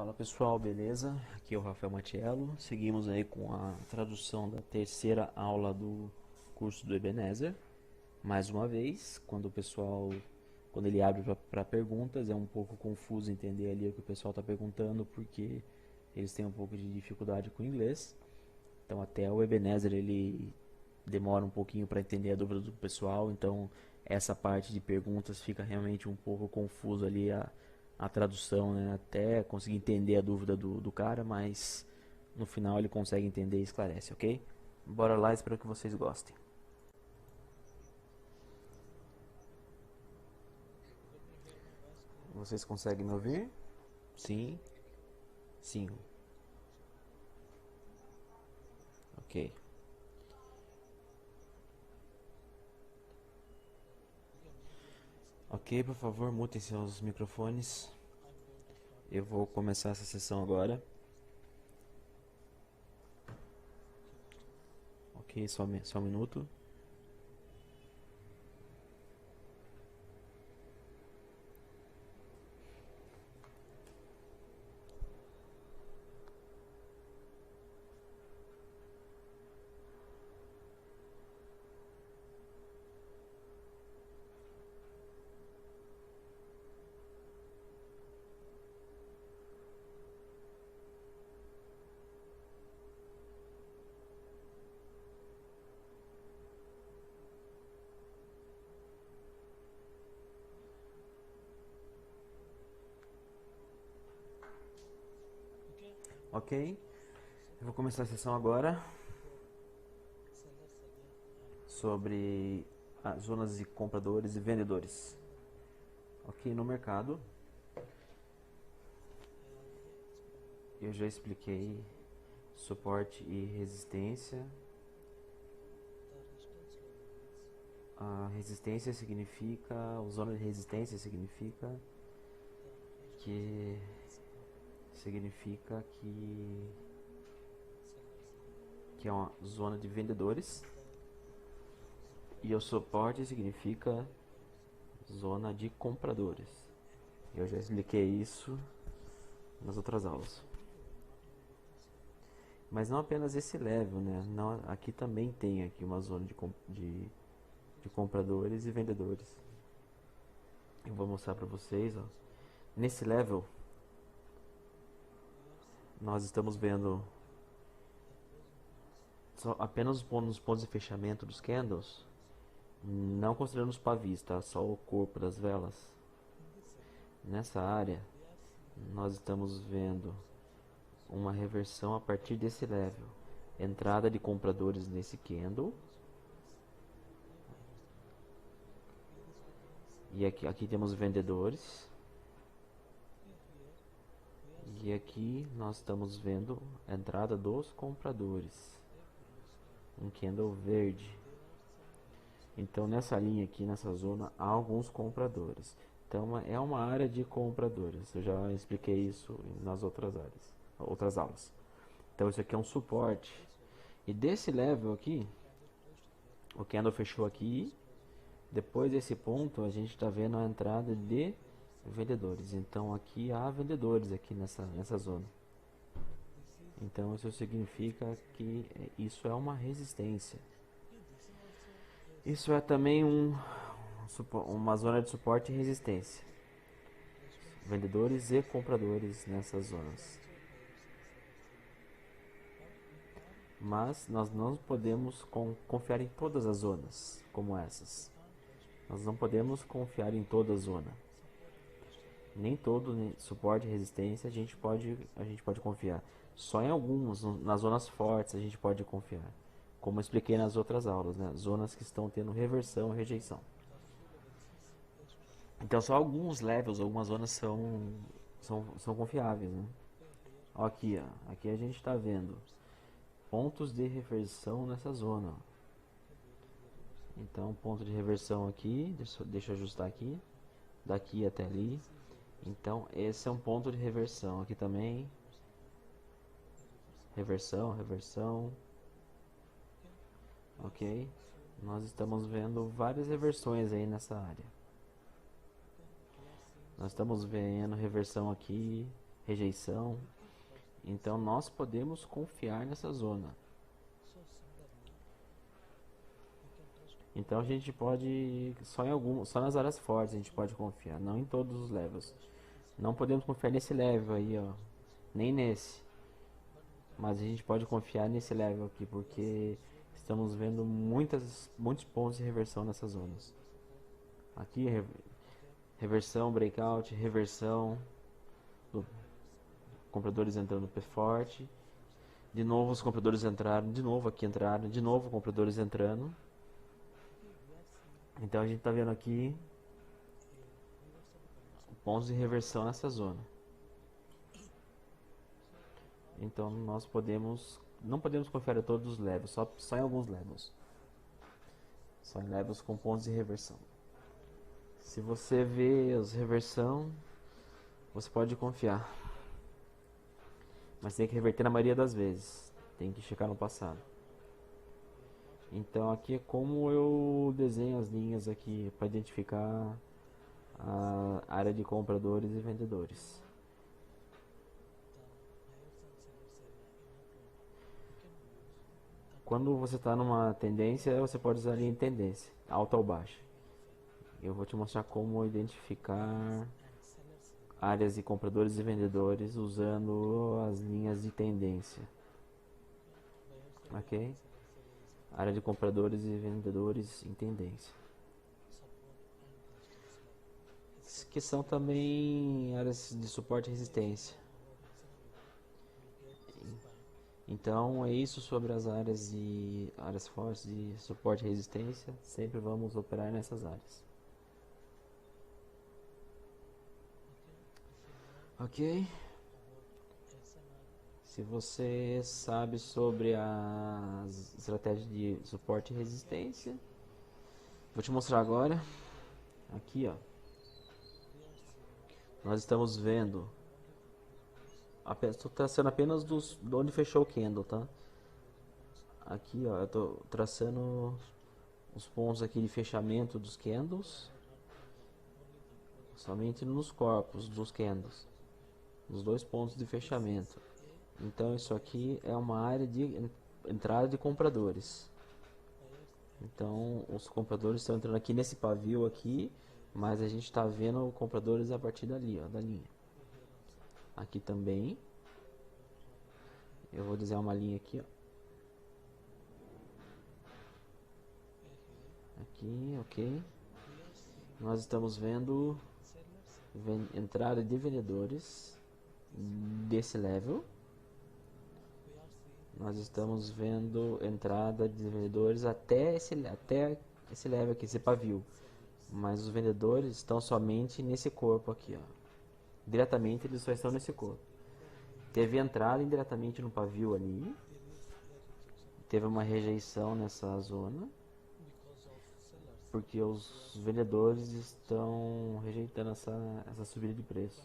Fala pessoal, beleza? Aqui é o Rafael Matiello. Seguimos aí com a tradução da terceira aula do curso do Ebenezer. Mais uma vez, quando ele abre para perguntas, é um pouco confuso entender ali o que o pessoal está perguntando, porque eles têm um pouco de dificuldade com o inglês. Então até o Ebenezer ele demora um pouquinho para entender a dúvida do pessoal, então essa parte de perguntas fica realmente um pouco confuso ali a tradução, né? Até conseguir entender a dúvida do cara, mas no final ele consegue entender e esclarece, ok? Bora lá, espero que vocês gostem. Vocês conseguem me ouvir? Sim? Sim. Ok. Ok, por favor, mutem seus microfones. Eu vou começar essa sessão agora. Ok, só um minuto. Ok, eu vou começar a sessão agora sobre as zonas de compradores e vendedores. Ok, no mercado eu já expliquei suporte e resistência. A resistência significa, a zona de resistência que significa que é uma zona de vendedores, e o suporte significa zona de compradores. Eu já expliquei isso nas outras aulas. Mas não apenas esse level, né? Não, aqui também tem aqui uma zona de compradores e vendedores. Eu vou mostrar para vocês, ó. Nesse level nós estamos vendo apenas os pontos de fechamento dos candles, não considerando os pavis, tá? Só o corpo das velas. Nessa área nós estamos vendo uma reversão a partir desse level, entrada de compradores nesse candle, e aqui temos vendedores, e aqui nós estamos vendo a entrada dos compradores, um candle verde. Então nessa linha aqui, nessa zona, há alguns compradores. Então é uma área de compradores. Eu já expliquei isso nas outras aulas. Então isso aqui é um suporte. E desse level aqui, o candle fechou aqui. Depois desse ponto, a gente está vendo a entrada de vendedores. Então aqui há vendedores aqui nessa zona. Então isso significa que isso é uma resistência. Isso é também uma zona de suporte e resistência. Vendedores e compradores nessas zonas. Mas nós não podemos confiar em todas as zonas como essas. Nós não podemos confiar em toda a zona. Nem todo suporte e resistência a gente pode confiar. Só em alguns, nas zonas fortes, a gente pode confiar. Como eu expliquei nas outras aulas, né? Zonas que estão tendo reversão e rejeição. Então só alguns levels, algumas zonas são confiáveis, né? Ó, aqui, ó. Aqui a gente está vendo pontos de reversão nessa zona. Então ponto de reversão aqui, deixa eu ajustar aqui, daqui até ali. Então esse é um ponto de reversão. Aqui também, reversão, reversão. Ok? Nós estamos vendo várias reversões aí nessa área. Nós estamos vendo reversão aqui, rejeição. Então nós podemos confiar nessa zona. Então a gente pode só nas áreas fortes a gente pode confiar, não em todos os levels. Não podemos confiar nesse level aí, ó, nem nesse. Mas a gente pode confiar nesse level aqui porque estamos vendo muitos pontos de reversão nessas zonas. Aqui reversão, breakout, reversão, compradores entrando P forte. De novo os compradores entraram, de novo aqui entraram, de novo compradores entrando. Então a gente está vendo aqui pontos de reversão nessa zona. Então nós não podemos confiar em todos os levels, só em alguns levels. Só em levels com pontos de reversão. Se você vê as reversão, você pode confiar. Mas tem que reverter na maioria das vezes. Tem que checar no passado. Então aqui é como eu desenho as linhas aqui para identificar a área de compradores e vendedores. Quando você está numa tendência, você pode usar a linha de tendência, alta ou baixa. Eu vou te mostrar como identificar áreas de compradores e vendedores usando as linhas de tendência. Ok? Área de compradores e vendedores em tendência. Que são também áreas de suporte e resistência. Então é isso sobre as áreas fortes de suporte e resistência. Sempre vamos operar nessas áreas. Ok? Se você sabe sobre as estratégias de suporte e resistência, vou te mostrar agora. Aqui, ó. Nós estamos vendo. Estou traçando apenas de onde fechou o candle, tá? Aqui, ó, eu estou traçando os pontos aqui de fechamento dos candles, somente nos corpos dos candles, nos dois pontos de fechamento. Então isso aqui é uma área de entrada de compradores. Então os compradores estão entrando aqui nesse pavio aqui, mas a gente está vendo compradores a partir dali, ó, da linha. Aqui também. Eu vou desenhar uma linha aqui, ó. Aqui, ok. Nós estamos vendo entrada de vendedores desse level. Nós estamos vendo entrada de vendedores até esse level aqui, esse pavio. Mas os vendedores estão somente nesse corpo aqui, ó. Diretamente eles só estão nesse corpo. Teve entrada indiretamente no pavio ali. Teve uma rejeição nessa zona, porque os vendedores estão rejeitando essa subida de preço.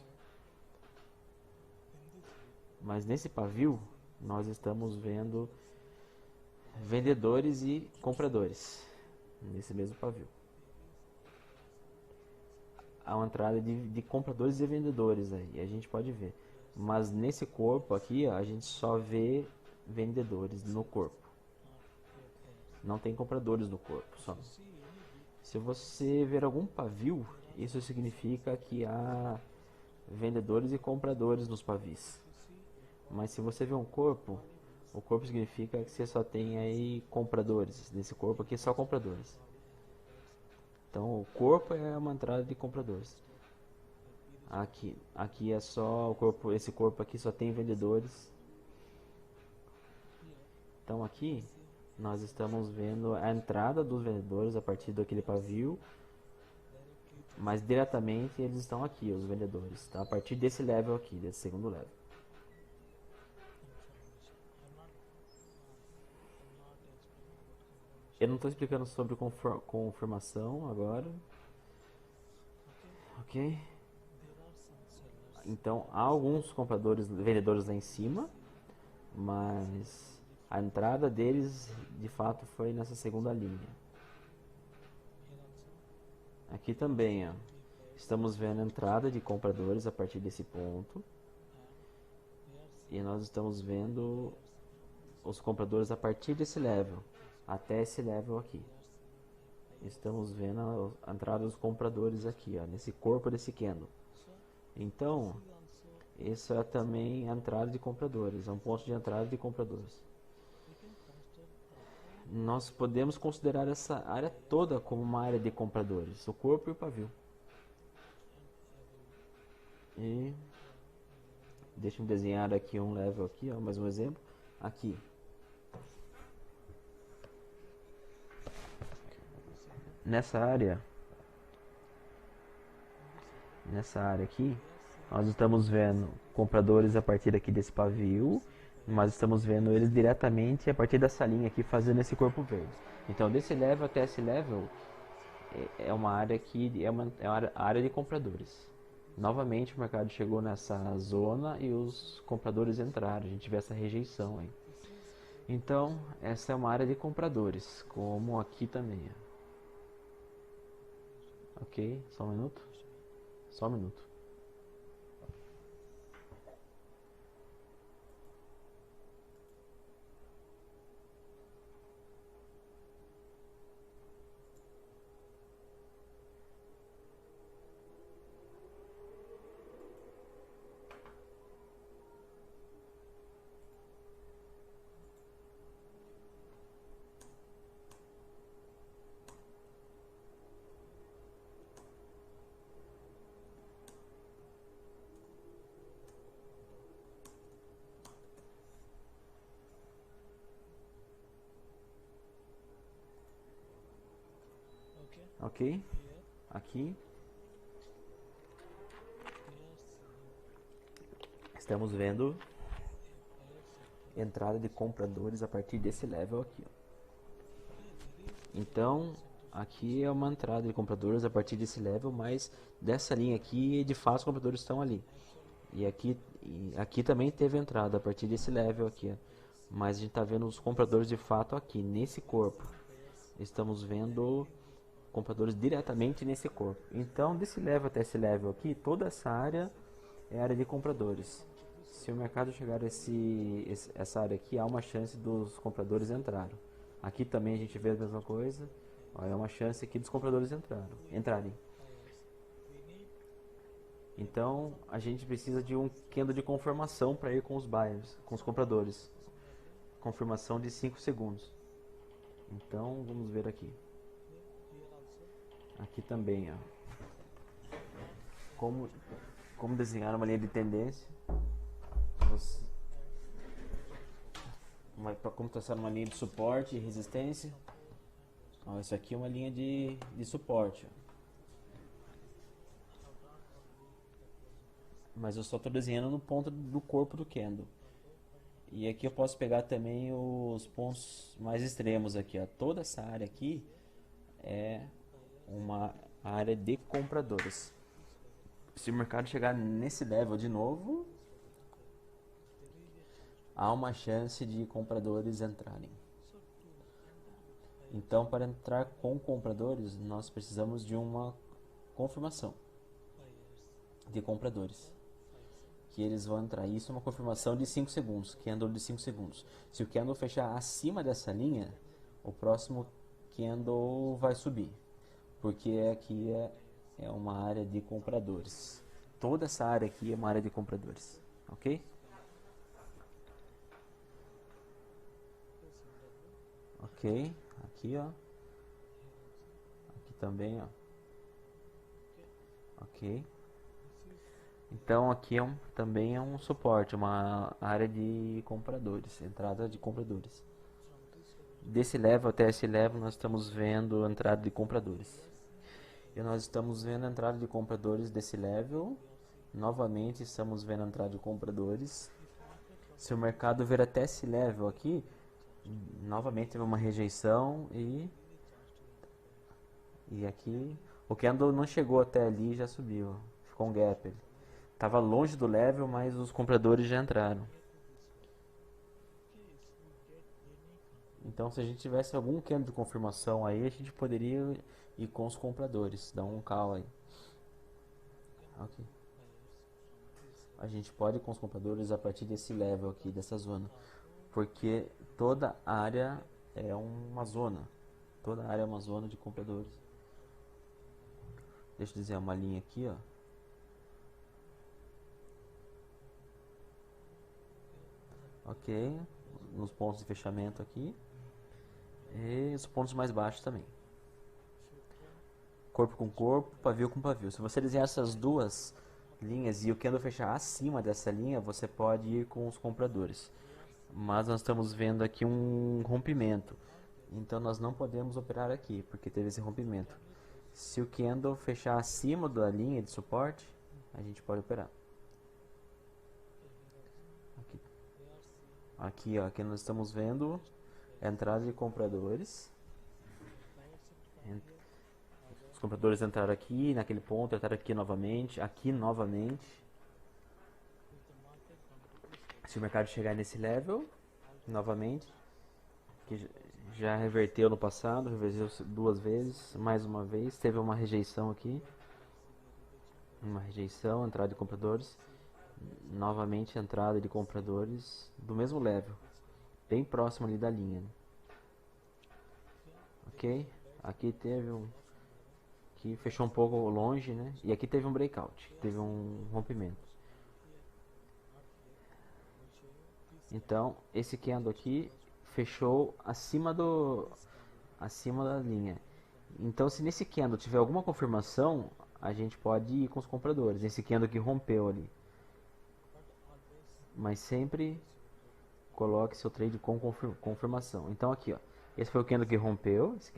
Mas nesse pavio nós estamos vendo vendedores e compradores nesse mesmo pavio. Há uma entrada de compradores e vendedores aí, a gente pode ver. Mas nesse corpo aqui, ó, a gente só vê vendedores no corpo. Não tem compradores no corpo, só. Se você ver algum pavio, isso significa que há vendedores e compradores nos pavis. Mas se você vê um corpo, o corpo significa que você só tem aí compradores. Nesse corpo aqui só compradores. Então o corpo é uma entrada de compradores. Aqui é só o corpo, esse corpo aqui só tem vendedores. Então aqui nós estamos vendo a entrada dos vendedores a partir daquele pavio, mas diretamente eles estão aqui, os vendedores, tá? A partir desse level aqui, desse segundo level. Eu não estou explicando sobre confirmação agora. Ok? Então há alguns vendedores lá em cima, mas a entrada deles de fato foi nessa segunda linha. Aqui também, ó, estamos vendo a entrada de compradores a partir desse ponto. E nós estamos vendo os compradores a partir desse level até esse level aqui. Estamos vendo a entrada dos compradores aqui, ó, nesse corpo desse candle. Então, isso é também a entrada de compradores, é um ponto de entrada de compradores. Nós podemos considerar essa área toda como uma área de compradores, o corpo e o pavio. E deixa eu desenhar aqui um level aqui, ó, mais um exemplo. Aqui. Nessa área aqui, nós estamos vendo compradores a partir aqui desse pavio, mas estamos vendo eles diretamente a partir dessa linha aqui fazendo esse corpo verde. Então desse level até esse level é uma área que é uma área de compradores. Novamente o mercado chegou nessa zona e os compradores entraram, a gente vê essa rejeição aí. Então essa é uma área de compradores, como aqui também. Ok, só um minuto. Só um minuto. Ok, aqui estamos vendo entrada de compradores a partir desse level aqui, ó. Então aqui é uma entrada de compradores a partir desse level, mas dessa linha aqui de fato os compradores estão ali. E aqui também teve entrada a partir desse level aqui, ó. Mas a gente está vendo os compradores de fato aqui nesse corpo. Estamos vendo compradores diretamente nesse corpo. Então, desse level até esse level aqui, toda essa área é área de compradores. Se o mercado chegar a essa área aqui, há uma chance dos compradores entrarem. Aqui também a gente vê a mesma coisa. Ó, é uma chance aqui dos compradores entrarem. Então, a gente precisa de um candle de confirmação para ir com os buyers, com os compradores. Confirmação de 5 segundos. Então, vamos ver aqui. Aqui também, ó. Como desenhar uma linha de tendência. Como traçar uma linha de suporte e resistência. Ó, isso aqui é uma linha de suporte. Ó. Mas eu só estou desenhando no ponto do corpo do candle. E aqui eu posso pegar também os pontos mais extremos aqui, ó. Toda essa área aqui é uma área de compradores. Se o mercado chegar nesse level de novo, há uma chance de compradores entrarem. Então, para entrar com compradores, nós precisamos de uma confirmação de compradores. Que eles vão entrar. Isso é uma confirmação de 5 segundos, candle de 5 segundos. Se o candle fechar acima dessa linha, o próximo candle vai subir. Porque aqui é uma área de compradores. Toda essa área aqui é uma área de compradores. Ok? Ok. Aqui, ó. Aqui também, ó. Ok. Então aqui também é um suporte, uma área de compradores, entrada de compradores. Desse level até esse level nós estamos vendo a entrada de compradores. E nós estamos vendo a entrada de compradores desse level. Novamente estamos vendo a entrada de compradores. Se o mercado ver até esse level aqui, novamente teve uma rejeição e aqui o candle não chegou até ali e já subiu, ficou um gap. Estava longe do level, mas os compradores já entraram. Então, se a gente tivesse algum candle de confirmação aí, a gente poderia ir com os compradores, dar um call aí. Ok. a gente pode ir com os compradores a partir desse level aqui, dessa zona. Porque toda área é uma zona. Toda área é uma zona de compradores. Deixa eu desenhar uma linha aqui, ó. Ok. Nos pontos de fechamento aqui. E os pontos mais baixos também. Corpo com corpo, pavio com pavio. Se você desenhar essas duas linhas e o candle fechar acima dessa linha, você pode ir com os compradores. Mas nós estamos vendo aqui um rompimento. Então nós não podemos operar aqui, porque teve esse rompimento. Se o candle fechar acima da linha de suporte, a gente pode operar. Aqui, ó, aqui nós estamos vendo a entrada de compradores. Os compradores entraram aqui, naquele ponto, entraram aqui novamente. Se o mercado chegar nesse level, novamente, que já reverteu no passado, reverteu duas vezes, mais uma vez, teve uma rejeição aqui. Uma rejeição, entrada de compradores. Novamente entrada de compradores do mesmo level, bem próximo ali da linha, né? Ok, aqui teve que fechou um pouco longe, né? E aqui teve um breakout, teve um rompimento. Então esse candle aqui fechou acima da linha. Então se nesse candle tiver alguma confirmação, a gente pode ir com os compradores. Esse candle que rompeu ali, mas sempre coloque seu trade com confirmação. Então aqui, ó, esse foi o candle que rompeu, esse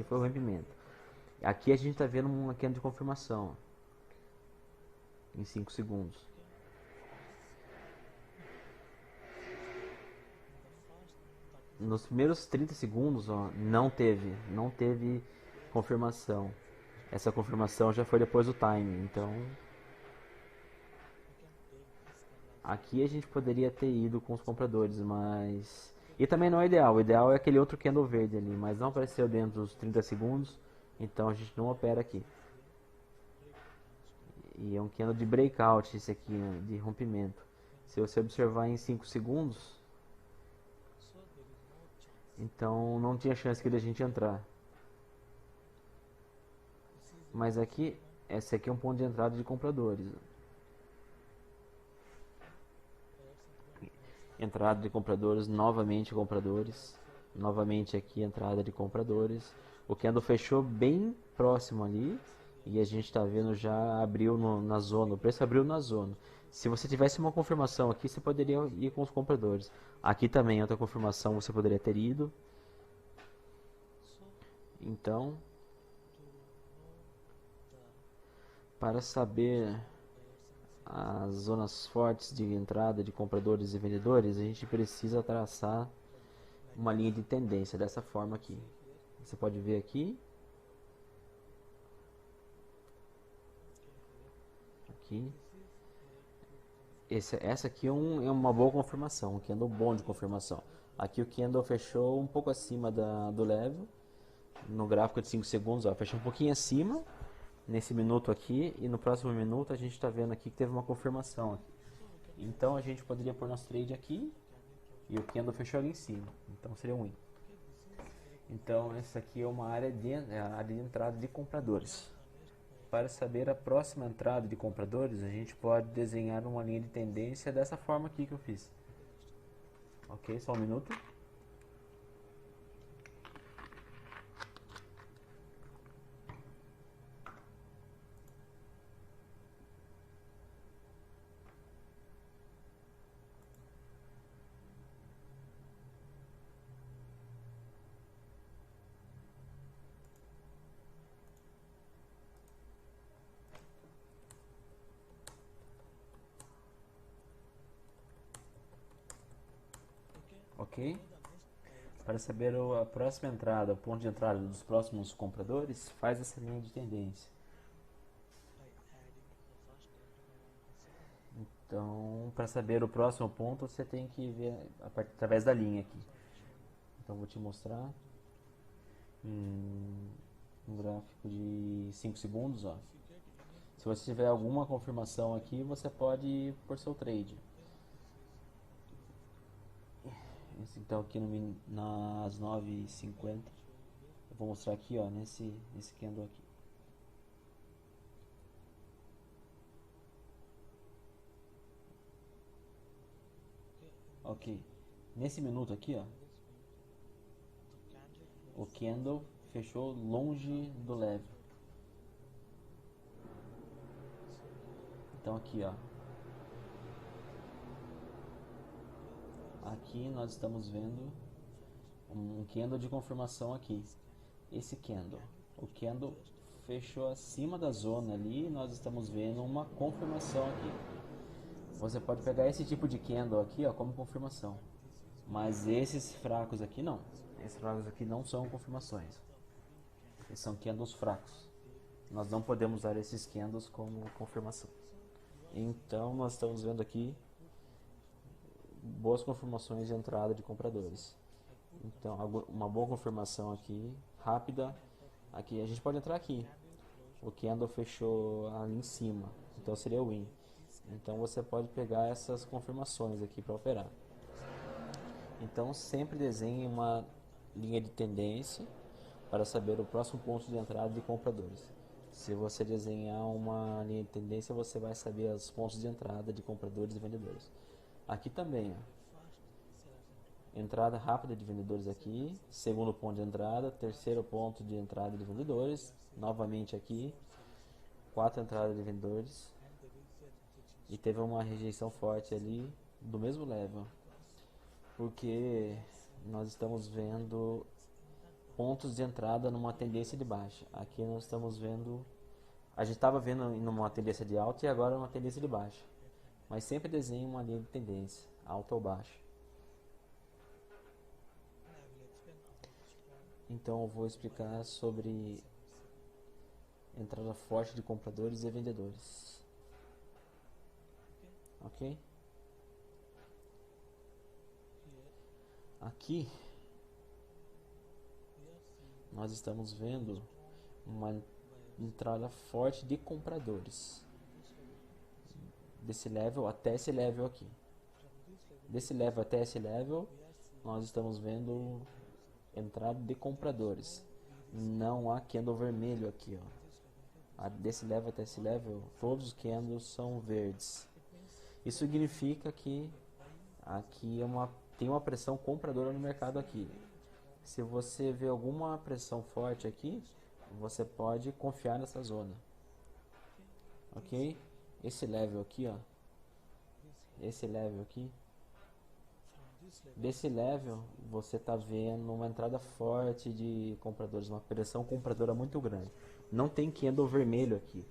foi o rompimento. Aqui a gente está vendo uma candle de confirmação em 5 segundos. Nos primeiros 30 segundos, ó, não teve confirmação. Essa confirmação já foi depois do time, então aqui a gente poderia ter ido com os compradores, mas... E também não é ideal. O ideal é aquele outro candle verde ali, mas não apareceu dentro dos 30 segundos, então a gente não opera aqui. E é um candle de breakout esse aqui, né, de rompimento. Se você observar em 5 segundos, então não tinha chance aqui da gente entrar. Mas aqui, esse aqui é um ponto de entrada de compradores. Entrada de compradores, novamente compradores. Novamente aqui entrada de compradores. O candle fechou bem próximo ali. E a gente está vendo já abriu na zona. O preço abriu na zona. Se você tivesse uma confirmação aqui, você poderia ir com os compradores. Aqui também outra confirmação você poderia ter ido. Então, para saber as zonas fortes de entrada de compradores e vendedores, a gente precisa traçar uma linha de tendência dessa forma aqui. Você pode ver aqui. Essa aqui é uma boa confirmação, um candle bom de confirmação. Aqui o candle fechou um pouco acima do level. No gráfico de 5 segundos, ó, fechou um pouquinho acima nesse minuto aqui, e no próximo minuto a gente está vendo aqui que teve uma confirmação aqui. Então a gente poderia pôr nosso trade aqui e o candle fechou ali em cima, então seria um win. Então essa aqui é uma área a área de entrada de compradores. Para saber a próxima entrada de compradores, a gente pode desenhar uma linha de tendência dessa forma aqui que eu fiz. Ok, só um minuto. Ok? Para saber a próxima entrada, o ponto de entrada dos próximos compradores, faz essa linha de tendência. Então, para saber o próximo ponto, você tem que ver através da linha aqui. Então, vou te mostrar um gráfico de 5 segundos. Ó. Se você tiver alguma confirmação aqui, você pode ir por seu trade. Então aqui nas 9h50, eu vou mostrar aqui, ó, nesse candle aqui. Ok, nesse minuto aqui, ó, o candle fechou longe do level. Então aqui, ó, aqui nós estamos vendo um candle de confirmação aqui. Esse candle, o candle fechou acima da zona ali, nós estamos vendo uma confirmação aqui. Você pode pegar esse tipo de candle aqui, ó, como confirmação, mas esses fracos aqui não. Esses fracos aqui não são confirmações. Eles são candles fracos. Nós não podemos usar esses candles como confirmação. Então nós estamos vendo aqui boas confirmações de entrada de compradores. Então uma boa confirmação aqui, rápida. Aqui a gente pode entrar aqui. O candle fechou ali em cima, então seria o win. Então você pode pegar essas confirmações aqui para operar. Então sempre desenhe uma linha de tendência para saber o próximo ponto de entrada de compradores. Se você desenhar uma linha de tendência, você vai saber os pontos de entrada de compradores e vendedores. Aqui também, ó, entrada rápida de vendedores aqui, segundo ponto de entrada, terceiro ponto de entrada de vendedores, novamente aqui, 4 entradas de vendedores, e teve uma rejeição forte ali do mesmo level, porque nós estamos vendo pontos de entrada numa tendência de baixa. Aqui nós estamos vendo, a gente estava vendo numa tendência de alta e agora numa tendência de baixa, mas sempre desenhe uma linha de tendência, alta ou baixa. Então eu vou explicar sobre entrada forte de compradores e vendedores. Ok? Aqui nós estamos vendo uma entrada forte de compradores desse level até esse level aqui. Desse level até esse level nós estamos vendo entrada de compradores. Não há candle vermelho aqui, ó. Desse level até esse level, todos os candles são verdes. Isso significa que aqui tem uma pressão compradora no mercado aqui. Se você vê alguma pressão forte aqui, você pode confiar nessa zona. Ok? Esse level aqui, ó. Esse level aqui. Desse level, você está vendo uma entrada forte de compradores, uma pressão compradora muito grande. Não tem candle vermelho aqui.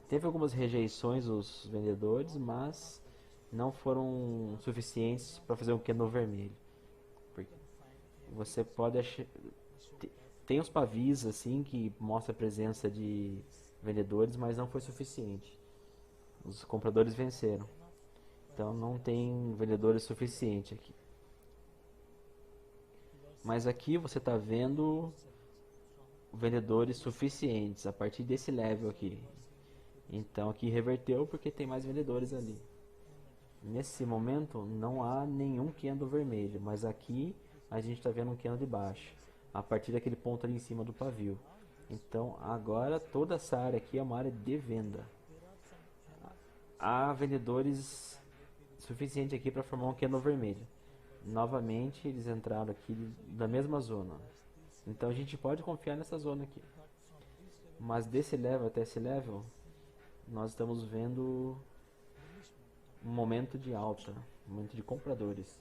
Teve algumas rejeições os vendedores, mas não foram suficientes para fazer um candle vermelho. Você pode achar, tem os pavis assim que mostra a presença de vendedores, mas não foi suficiente. Os compradores venceram. Então não tem vendedores suficiente aqui. Mas aqui você está vendo vendedores suficientes a partir desse level aqui. Então aqui reverteu porque tem mais vendedores ali. Nesse momento não há nenhum candle vermelho, mas aqui a gente está vendo um candle de baixo, a partir daquele ponto ali em cima do pavio. Então agora toda essa área aqui é uma área de venda. Há vendedores suficiente aqui para formar um candle vermelho. Novamente eles entraram aqui da mesma zona. Então a gente pode confiar nessa zona aqui. Mas desse level até esse level, nós estamos vendo um momento de alta, um momento de compradores.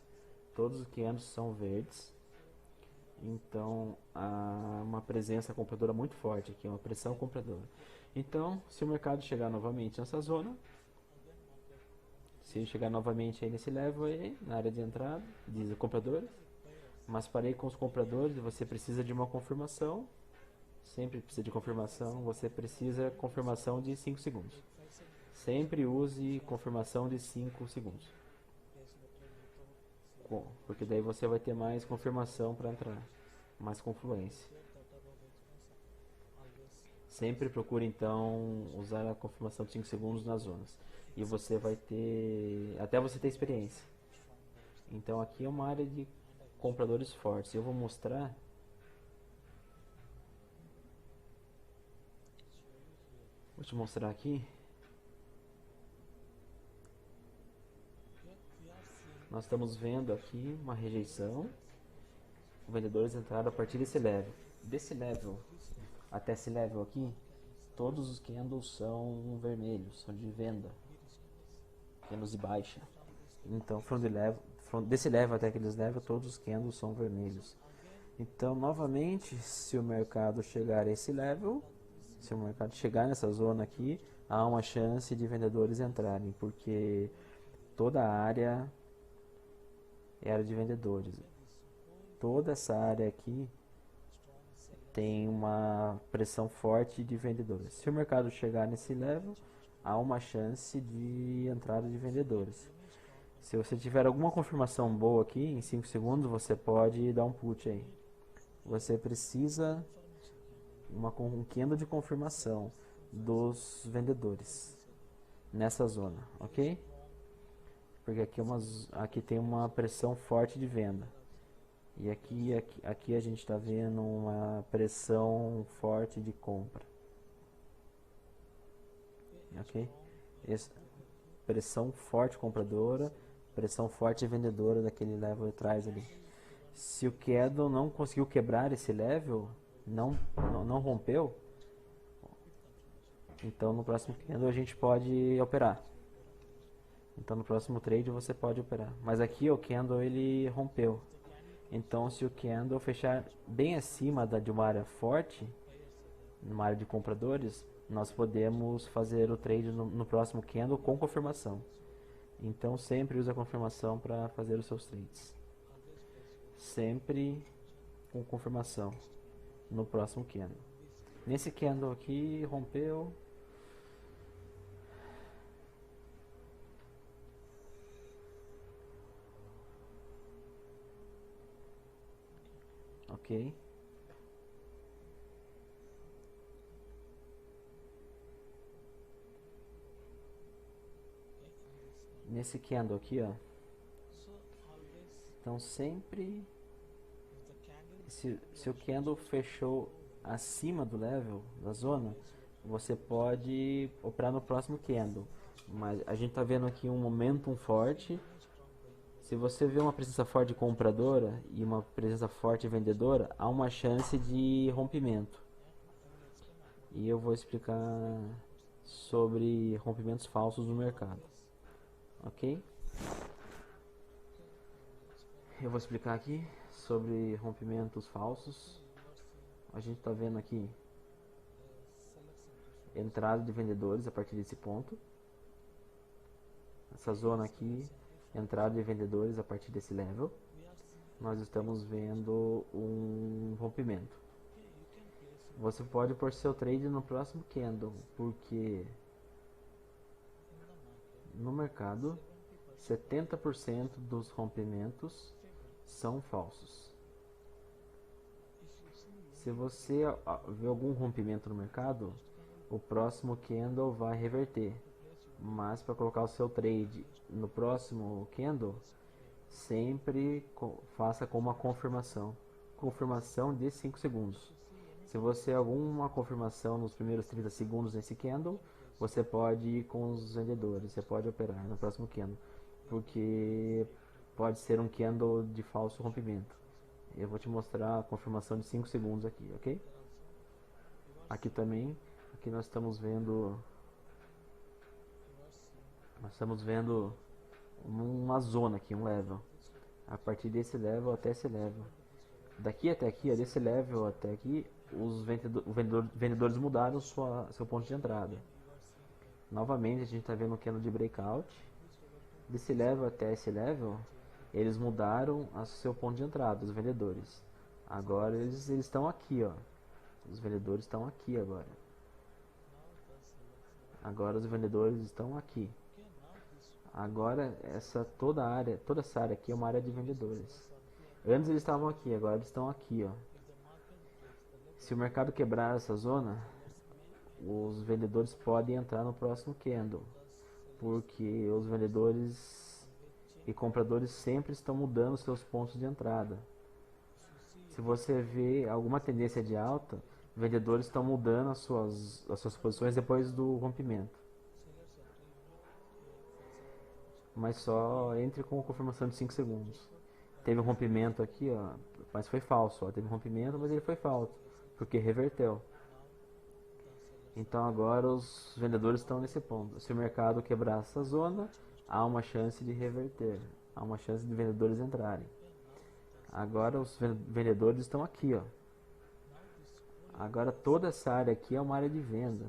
Todos os candles são verdes. Então há uma presença compradora muito forte aqui, uma pressão compradora. Então, se o mercado chegar novamente nessa zona, se chegar novamente aí nesse level aí, na área de entrada, diz compradores, mas parei com os compradores, você precisa de uma confirmação, sempre precisa de confirmação, você precisa de confirmação de 5 segundos. Sempre use confirmação de 5 segundos. Porque daí você vai ter mais confirmação para entrar, mais confluência. Sempre procure então usar a confirmação de 5 segundos nas zonas. E você vai ter, até você ter experiência. Então aqui é uma área de compradores fortes. Eu vou mostrar. Vou te mostrar aqui. Nós estamos vendo aqui uma rejeição. Vendedores entraram a partir desse level. Desse level até esse level aqui, todos os candles são vermelhos, são de venda. Candles de baixa. Então, desse level até aqueles level, todos os candles são vermelhos. Então, novamente, se o mercado chegar a esse level, se o mercado chegar nessa zona aqui, há uma chance de vendedores entrarem, porque toda a área é área de vendedores. Toda essa área aqui tem uma pressão forte de vendedores. Se o mercado chegar nesse level, há uma chance de entrada de vendedores. Se você tiver alguma confirmação boa aqui, em 5 segundos, você pode dar um put aí. Você precisa um candle de confirmação dos vendedores nessa zona, ok? Porque aqui tem uma pressão forte de venda. E aqui a gente está vendo uma pressão forte de compra. Ok? Pressão forte compradora, pressão forte vendedora daquele level atrás ali. Se o candle não conseguiu quebrar esse level, não rompeu, então no próximo candle a gente pode operar. Então no próximo trade você pode operar. Mas aqui o candle ele rompeu. Então se o candle fechar bem acima de uma área forte, numa área de compradores, nós podemos fazer o trade no próximo candle com confirmação. Então sempre use a confirmação para fazer os seus trades. Sempre com confirmação no próximo candle. Nesse candle aqui rompeu. Ok. Nesse candle aqui, ó. Então sempre se o candle fechou acima do level da zona, você pode operar no próximo candle. Mas a gente está vendo aqui um momentum forte. Se você vê uma presença forte compradora e uma presença forte vendedora, há uma chance de rompimento. E eu vou explicar sobre rompimentos falsos no mercado. Ok? Eu vou explicar aqui sobre rompimentos falsos. A gente está vendo aqui entrada de vendedores a partir desse ponto. Essa zona aqui, entrada de vendedores a partir desse level. Nós estamos vendo um rompimento. Você pode pôr seu trade no próximo candle, porque no mercado 70% dos rompimentos são falsos. Se você vê algum rompimento no mercado, o próximo candle vai reverter. Mas para colocar o seu trade no próximo candle, sempre faça com uma confirmação. Confirmação de 5 segundos. Se você alguma confirmação nos primeiros 30 segundos nesse candle, você pode ir com os vendedores, você pode operar no próximo candle, porque pode ser um candle de falso rompimento. Eu vou te mostrar a confirmação de 5 segundos aqui, ok? Aqui também, aqui nós estamos vendo uma zona aqui, um level. A partir desse level até esse level. Daqui até aqui, desse level até aqui, os vendedores mudaram seu ponto de entrada. Novamente a gente está vendo um candle de breakout. Desse level até esse level, eles mudaram o seu ponto de entrada, os vendedores. Agora eles estão aqui, ó. Os vendedores estão aqui agora. Agora os vendedores estão aqui. Agora toda essa área aqui é uma área de vendedores. Antes eles estavam aqui, agora eles estão aqui, ó. Se o mercado quebrar essa zona, os vendedores podem entrar no próximo candle, porque os vendedores e compradores sempre estão mudando seus pontos de entrada. Se você vê alguma tendência de alta, vendedores estão mudando as suas posições depois do rompimento. Mas só entre com confirmação de 5 segundos. Teve um rompimento aqui, ó, mas foi falso. Ó. Teve um rompimento, mas ele foi falso, porque reverteu. Então agora os vendedores estão nesse ponto. Se o mercado quebrar essa zona, há uma chance de reverter. Há uma chance de vendedores entrarem. Agora os vendedores estão aqui, ó. Agora toda essa área aqui é uma área de venda.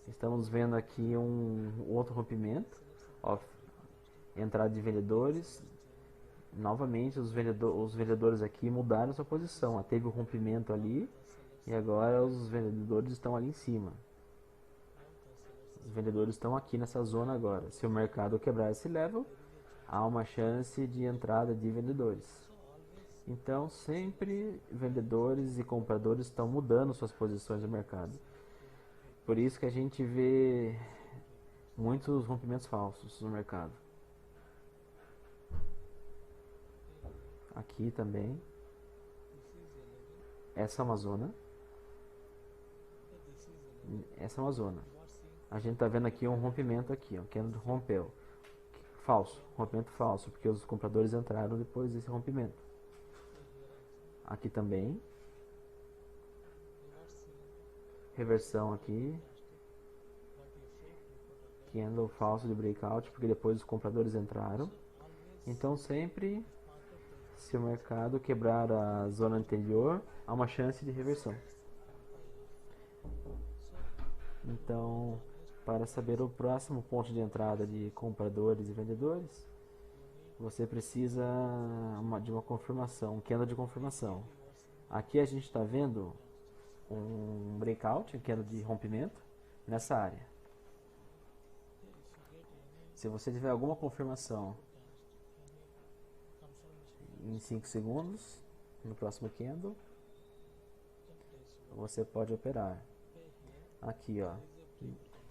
Estamos vendo aqui um outro rompimento. Ó, entrada de vendedores. Novamente os vendedores aqui mudaram sua posição. Ó, teve um rompimento ali e agora os vendedores estão ali em cima. Os vendedores estão aqui nessa zona agora. Se o mercado quebrar esse level, há uma chance de entrada de vendedores. Então, sempre vendedores e compradores estão mudando suas posições no mercado. Por isso que a gente vê muitos rompimentos falsos no mercado. Aqui também. Essa é uma zona. Essa é uma zona. A gente está vendo aqui um rompimento aqui, ó, que rompeu. Falso, rompimento falso, porque os compradores entraram depois desse rompimento. Aqui também. Reversão aqui. Candle falso de breakout, porque depois os compradores entraram. Então sempre, se o mercado quebrar a zona anterior, há uma chance de reversão. Então, para saber o próximo ponto de entrada de compradores e vendedores, você precisa de uma confirmação, um candle de confirmação. Aqui a gente está vendo um breakout, um candle de rompimento, nessa área. Se você tiver alguma confirmação em 5 segundos, no próximo candle, você pode operar. Aqui, ó,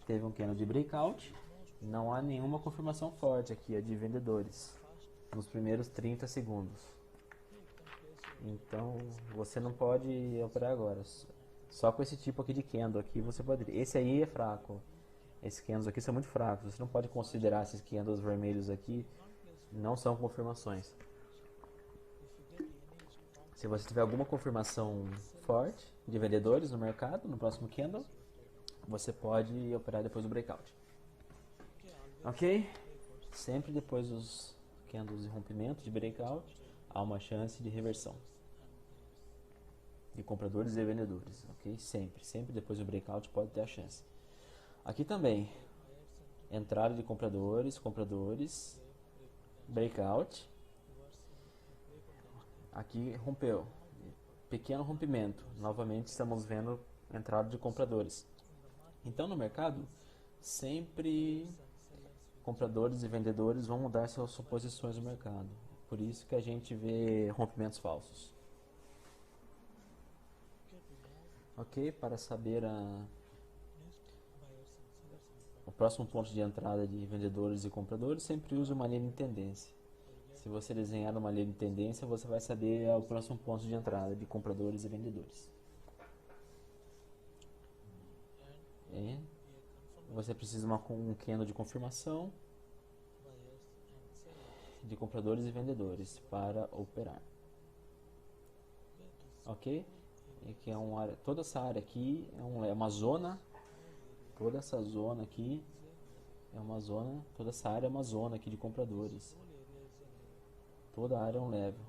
teve um candle de breakout, não há nenhuma confirmação forte aqui, ó, de vendedores nos primeiros 30 segundos. Então você não pode operar agora. Só com esse tipo aqui de candle aqui você pode. Esse aí é fraco. Esses candles aqui são muito fracos. Você não pode considerar esses candles vermelhos aqui. Não são confirmações. Se você tiver alguma confirmação forte de vendedores no mercado, no próximo candle, você pode operar depois do breakout. Ok? Sempre depois dos candles de rompimento, de breakout, há uma chance de reversão de compradores e vendedores, ok? Sempre depois do breakout pode ter a chance. Aqui também, entrada de compradores, breakout. Aqui rompeu, pequeno rompimento. Novamente estamos vendo entrada de compradores. Então no mercado, sempre compradores e vendedores vão mudar suas posições no mercado. Por isso que a gente vê rompimentos falsos. Ok? Para saber o próximo ponto de entrada de vendedores e compradores, sempre use uma linha de tendência. Se você desenhar uma linha de tendência, você vai saber o próximo ponto de entrada de compradores e vendedores. E você precisa de um candle de confirmação de compradores e vendedores para operar. Ok? E que é uma área, toda essa área aqui é uma zona. Toda essa zona aqui é uma zona. Toda essa área é uma zona aqui de compradores. Toda a área é um level.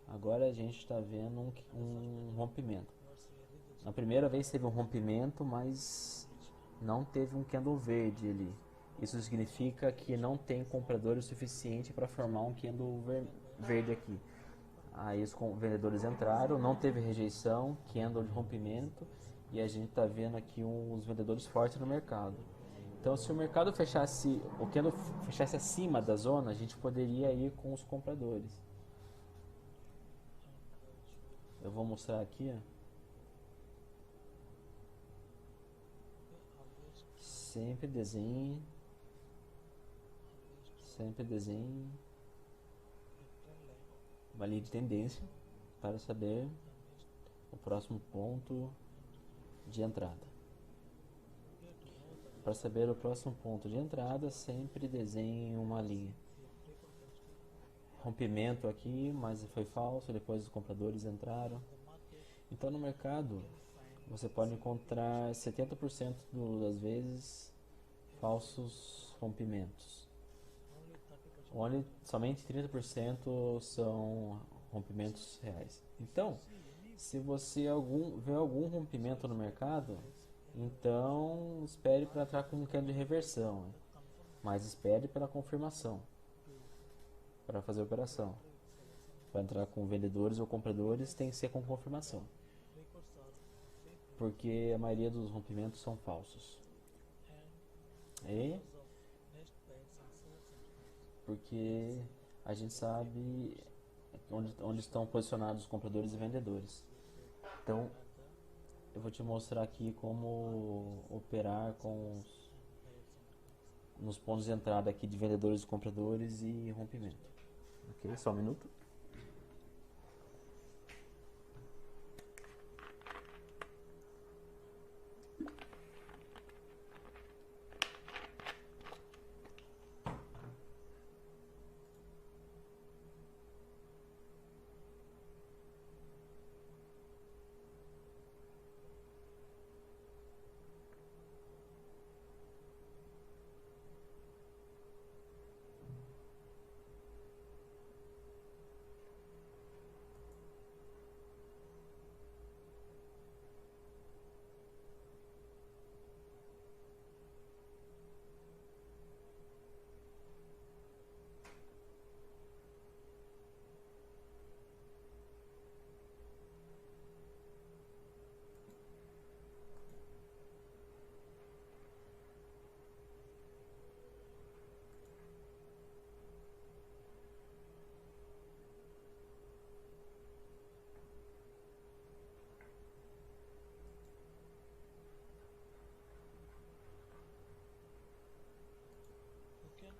Agora a gente está vendo um rompimento. Na primeira vez teve um rompimento, mas não teve um candle verde ali. Isso significa que não tem compradores suficiente para formar um candle verde aqui. Aí os vendedores entraram, não teve rejeição, candle de rompimento, e a gente está vendo aqui uns vendedores fortes no mercado. Então se o mercado fechasse, o candle fechasse acima da zona, a gente poderia ir com os compradores. Eu vou mostrar aqui, ó. sempre desenhe uma linha de tendência para saber o próximo ponto de entrada. Para saber o próximo ponto de entrada, sempre desenhe uma linha. Rompimento aqui, mas foi falso, depois os compradores entraram. Então no mercado você pode encontrar 70% das vezes falsos rompimentos. Somente 30% são rompimentos reais. Então, se você vê algum rompimento no mercado, então espere para entrar com um candle de reversão, mas espere pela confirmação para fazer a operação. Para entrar com vendedores ou compradores tem que ser com confirmação, porque a maioria dos rompimentos são falsos. E porque a gente sabe onde estão posicionados os compradores e vendedores. Então, eu vou te mostrar aqui como operar nos pontos de entrada aqui de vendedores e compradores e rompimento. Ok, só um minuto.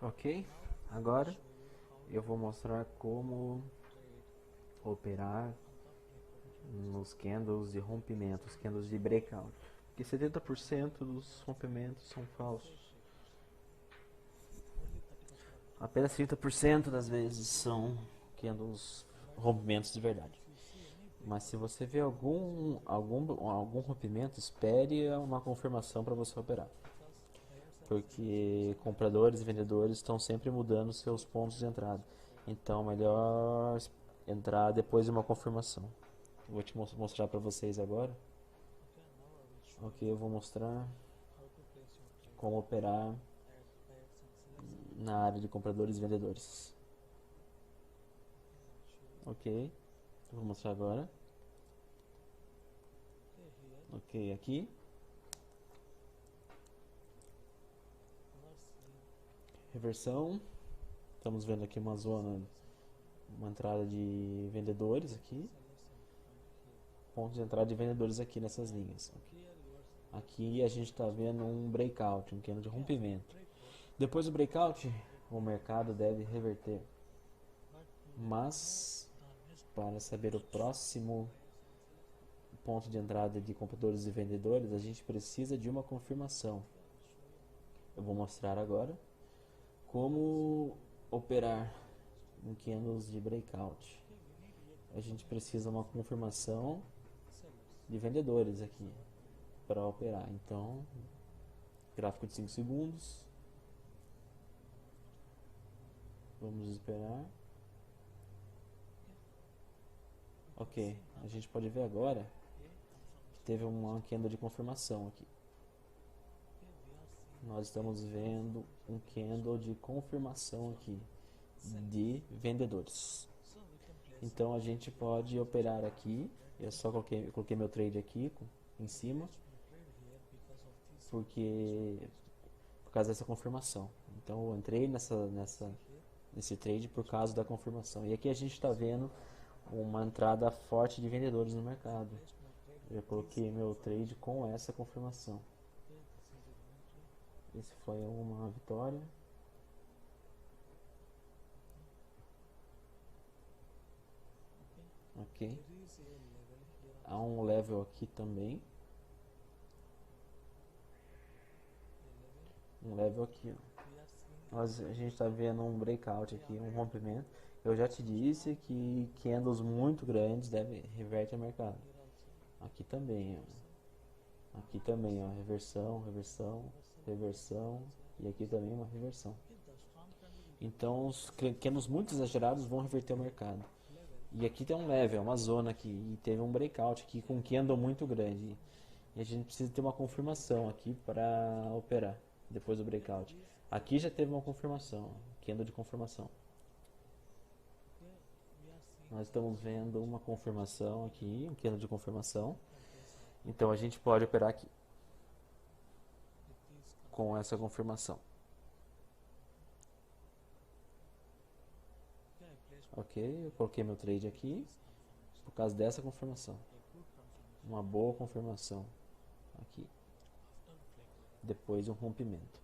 Ok, agora eu vou mostrar como operar nos candles de rompimento, os candles de breakout, porque 70% dos rompimentos são falsos. Apenas 30% das vezes são candles rompimentos de verdade. Mas se você vê algum rompimento, espere uma confirmação para você operar, porque compradores e vendedores estão sempre mudando seus pontos de entrada. Então, melhor entrar depois de uma confirmação. Vou te mostrar para vocês agora. Ok, eu vou mostrar como operar na área de compradores e vendedores. Ok, vou mostrar agora. Ok, aqui. Reversão. Estamos vendo aqui uma zona, uma entrada de vendedores aqui. Pontos de entrada de vendedores aqui nessas linhas. Aqui a gente está vendo um breakout, um candle de rompimento. Depois do breakout, o mercado deve reverter. Mas, para saber o próximo ponto de entrada de compradores e vendedores, a gente precisa de uma confirmação. Eu vou mostrar agora como operar em candles de breakout. A gente precisa de uma confirmação de vendedores aqui para operar. Então, gráfico de 5 segundos. Vamos esperar. Ok, a gente pode ver agora que teve uma candle de confirmação aqui. Nós estamos vendo um candle de confirmação aqui de vendedores. Então a gente pode operar aqui. Eu só coloquei meu trade aqui em cima, porque por causa dessa confirmação. Então eu entrei nesse trade por causa da confirmação. E aqui a gente está vendo uma entrada forte de vendedores no mercado. Eu coloquei meu trade com essa confirmação. Esse foi uma vitória. Ok. Há um level aqui também. Um level aqui, ó. A gente está vendo um breakout aqui, um rompimento. Eu já te disse que candles muito grandes reverte a mercado. Aqui também, ó. Aqui também, ó, reversão, reversão, reversão e aqui também uma reversão. Então os candles muito exagerados vão reverter o mercado. E aqui tem um level, uma zona aqui, e teve um breakout aqui com um candle muito grande. E a gente precisa ter uma confirmação aqui para operar depois do breakout. Aqui já teve uma confirmação, candle de confirmação. Nós estamos vendo uma confirmação aqui, um candle de confirmação. Então a gente pode operar aqui com essa confirmação. Ok, eu coloquei meu trade aqui por causa dessa confirmação. Uma boa confirmação aqui. Depois de um rompimento.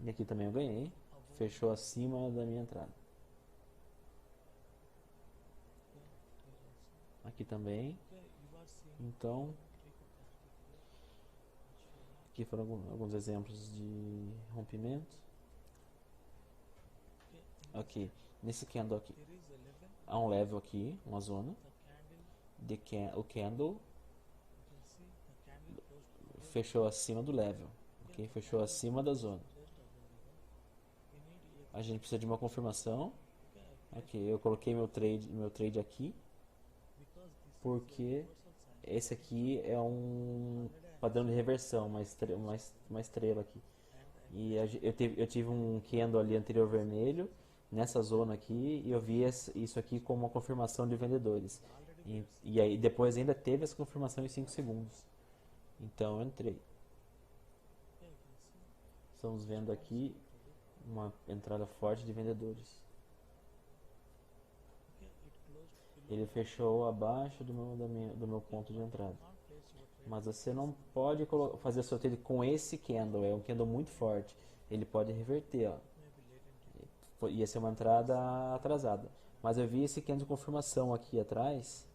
E aqui também eu ganhei. Fechou acima da minha entrada. Aqui também. Então, aqui foram alguns exemplos de rompimento. Aqui, nesse candle aqui, há um level aqui, uma zona. O candle fechou acima do level, ok? Fechou acima da zona. A gente precisa de uma confirmação. Ok, eu coloquei meu trade aqui, porque esse aqui é um padrão de reversão, uma estrela aqui. E eu tive um candle ali anterior vermelho, nessa zona aqui, e eu vi isso aqui como uma confirmação de vendedores. E aí depois ainda teve essa confirmação em 5 segundos. Então eu entrei. Estamos vendo aqui uma entrada forte de vendedores. Ele fechou abaixo do meu ponto de entrada. Mas você não pode fazer seu trade com esse candle, é um candle muito forte. Ele pode reverter, ó. Ia ser uma entrada atrasada. Mas eu vi esse candle de confirmação aqui atrás.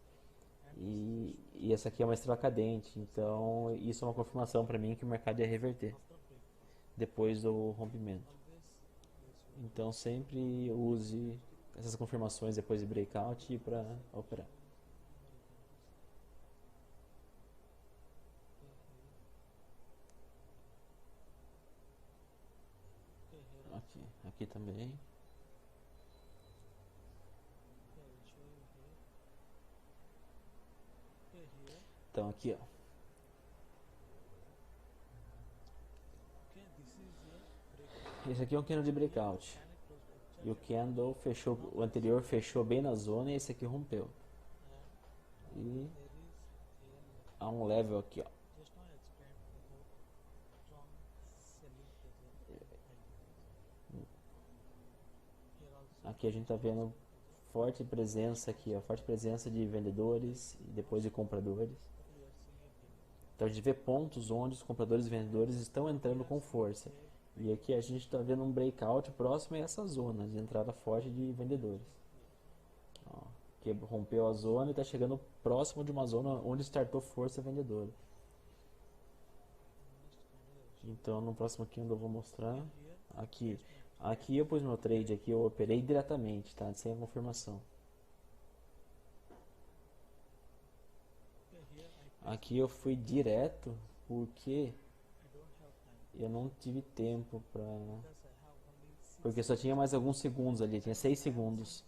E essa aqui é uma estrela cadente. Então isso é uma confirmação para mim que o mercado ia reverter depois do rompimento. Então sempre use essas confirmações depois de breakout para operar. Aqui também. Então aqui, ó. Esse aqui é um candle de breakout. E o candle fechou, o anterior fechou bem na zona e esse aqui rompeu. E há um level aqui, ó. Aqui a gente está vendo forte presença aqui, ó, forte presença de vendedores e depois de compradores. Então a gente vê pontos onde os compradores e vendedores estão entrando com força. E aqui a gente está vendo um breakout próximo a essa zona de entrada forte de vendedores. Ó, que rompeu a zona e está chegando próximo de uma zona onde startou força vendedora. Então no próximo candle eu vou mostrar aqui. Aqui eu pus meu trade, aqui eu operei diretamente, tá? Sem a confirmação. Aqui eu fui direto porque eu não tive tempo porque só tinha mais alguns segundos ali, tinha 6 segundos.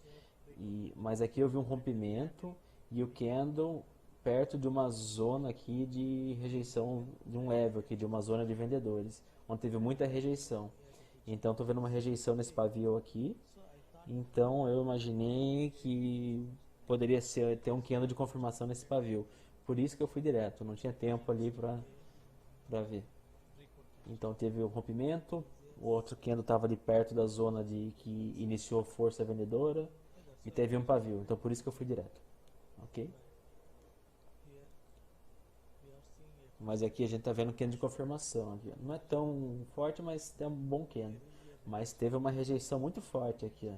Mas aqui eu vi um rompimento e o candle perto de uma zona aqui de rejeição, de um level aqui, de uma zona de vendedores, onde teve muita rejeição. Então estou vendo uma rejeição nesse pavio aqui. Então eu imaginei que poderia ter um candle de confirmação nesse pavio. Por isso que eu fui direto, não tinha tempo ali para ver. Então teve o rompimento, o outro candle estava ali perto da zona que iniciou força vendedora e teve um pavio. Então por isso que eu fui direto. Ok? Mas aqui a gente tá vendo candle de confirmação aqui, ó. Não é tão forte, mas tem um bom candle. Mas teve uma rejeição muito forte aqui, ó.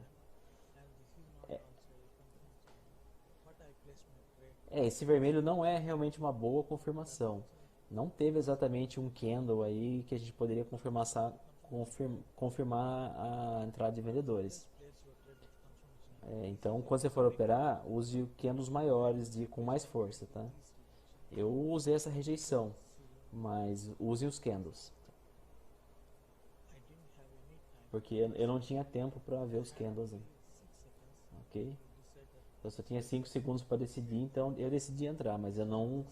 Esse vermelho não é realmente uma boa confirmação. Não teve exatamente um candle aí que a gente poderia confirmar a entrada de vendedores. Então, quando você for operar, use candles maiores com mais força, tá? Eu usei essa rejeição, mas use os candles, porque eu não tinha tempo para ver os candles, hein? Ok? Eu só tinha 5 segundos para decidir, então eu decidi entrar, mas eu não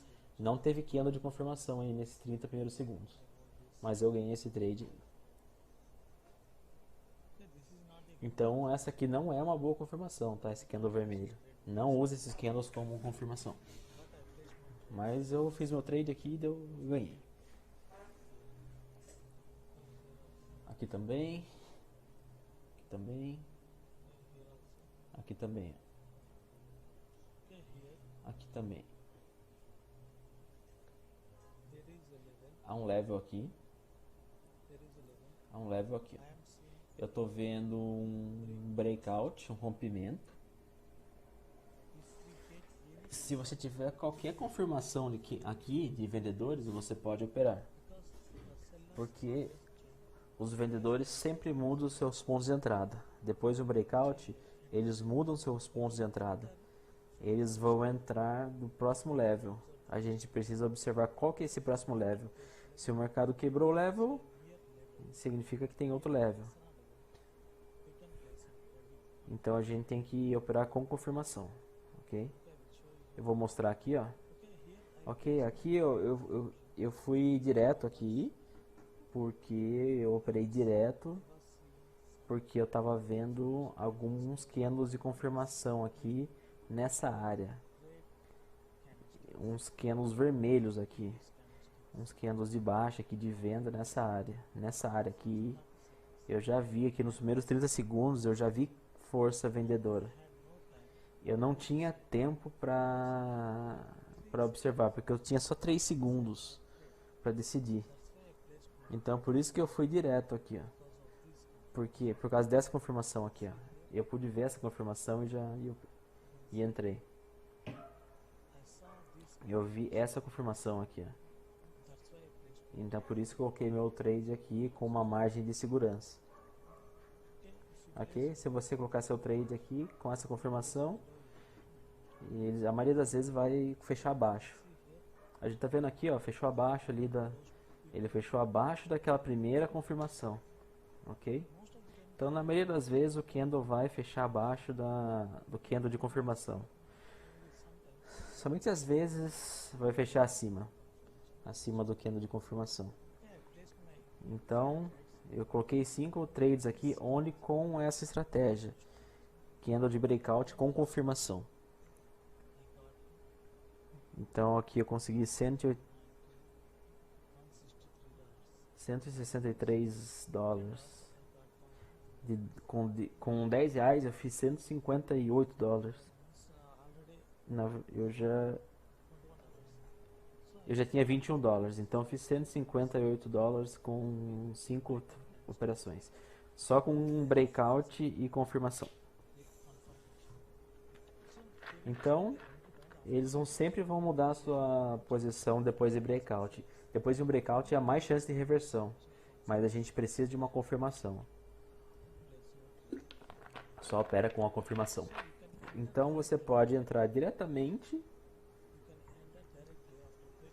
teve candle de confirmação aí nesses 30 primeiros segundos. Mas eu ganhei esse trade. Então essa aqui não é uma boa confirmação, tá? Esse candle vermelho. Não use esses candles como confirmação. Mas eu fiz meu trade aqui e ganhei. Aqui também. Aqui também. Aqui também. Aqui também. Há um level aqui. Há um level aqui. Eu tô vendo um breakout, um rompimento. Se você tiver qualquer confirmação aqui de vendedores, você pode operar. Porque os vendedores sempre mudam os seus pontos de entrada. Depois do breakout, eles mudam seus pontos de entrada. Eles vão entrar no próximo level. A gente precisa observar qual que é esse próximo level. Se o mercado quebrou o level, significa que tem outro level. Então a gente tem que operar com confirmação, ok? Eu vou mostrar aqui, ó. Ok, aqui eu fui direto aqui, porque eu operei direto, porque eu estava vendo alguns candles de confirmação aqui nessa área. Uns candles vermelhos aqui. Uns candles de baixa aqui de venda nessa área. Nessa área aqui, eu já vi aqui nos primeiros 30 segundos, eu já vi força vendedora. Eu não tinha tempo para observar, porque eu tinha só 3 segundos para decidir. Então por isso que eu fui direto aqui, ó. Porque por causa dessa confirmação aqui, ó. Eu pude ver essa confirmação e entrei. Eu vi essa confirmação aqui, ó. Então por isso que eu coloquei meu trade aqui com uma margem de segurança. Ok? Se você colocar seu trade aqui com essa confirmação, a maioria das vezes vai fechar abaixo. A gente tá vendo aqui, ó, fechou abaixo ali ele fechou abaixo daquela primeira confirmação, ok? Então na maioria das vezes o candle vai fechar abaixo do candle de confirmação. Somente às vezes vai fechar acima do candle de confirmação. Então eu coloquei 5 trades aqui only com essa estratégia, candle de breakout com confirmação. Então aqui eu consegui 163 dólares. Com 10 reais eu fiz 158 dólares. Eu já tinha 21 dólares, então eu fiz 158 dólares com 5 operações. Só com um breakout e confirmação. Então, eles sempre vão mudar a sua posição depois de breakout. Depois de um breakout há mais chance de reversão, mas a gente precisa de uma confirmação. Só opera com a confirmação. Então você pode entrar diretamente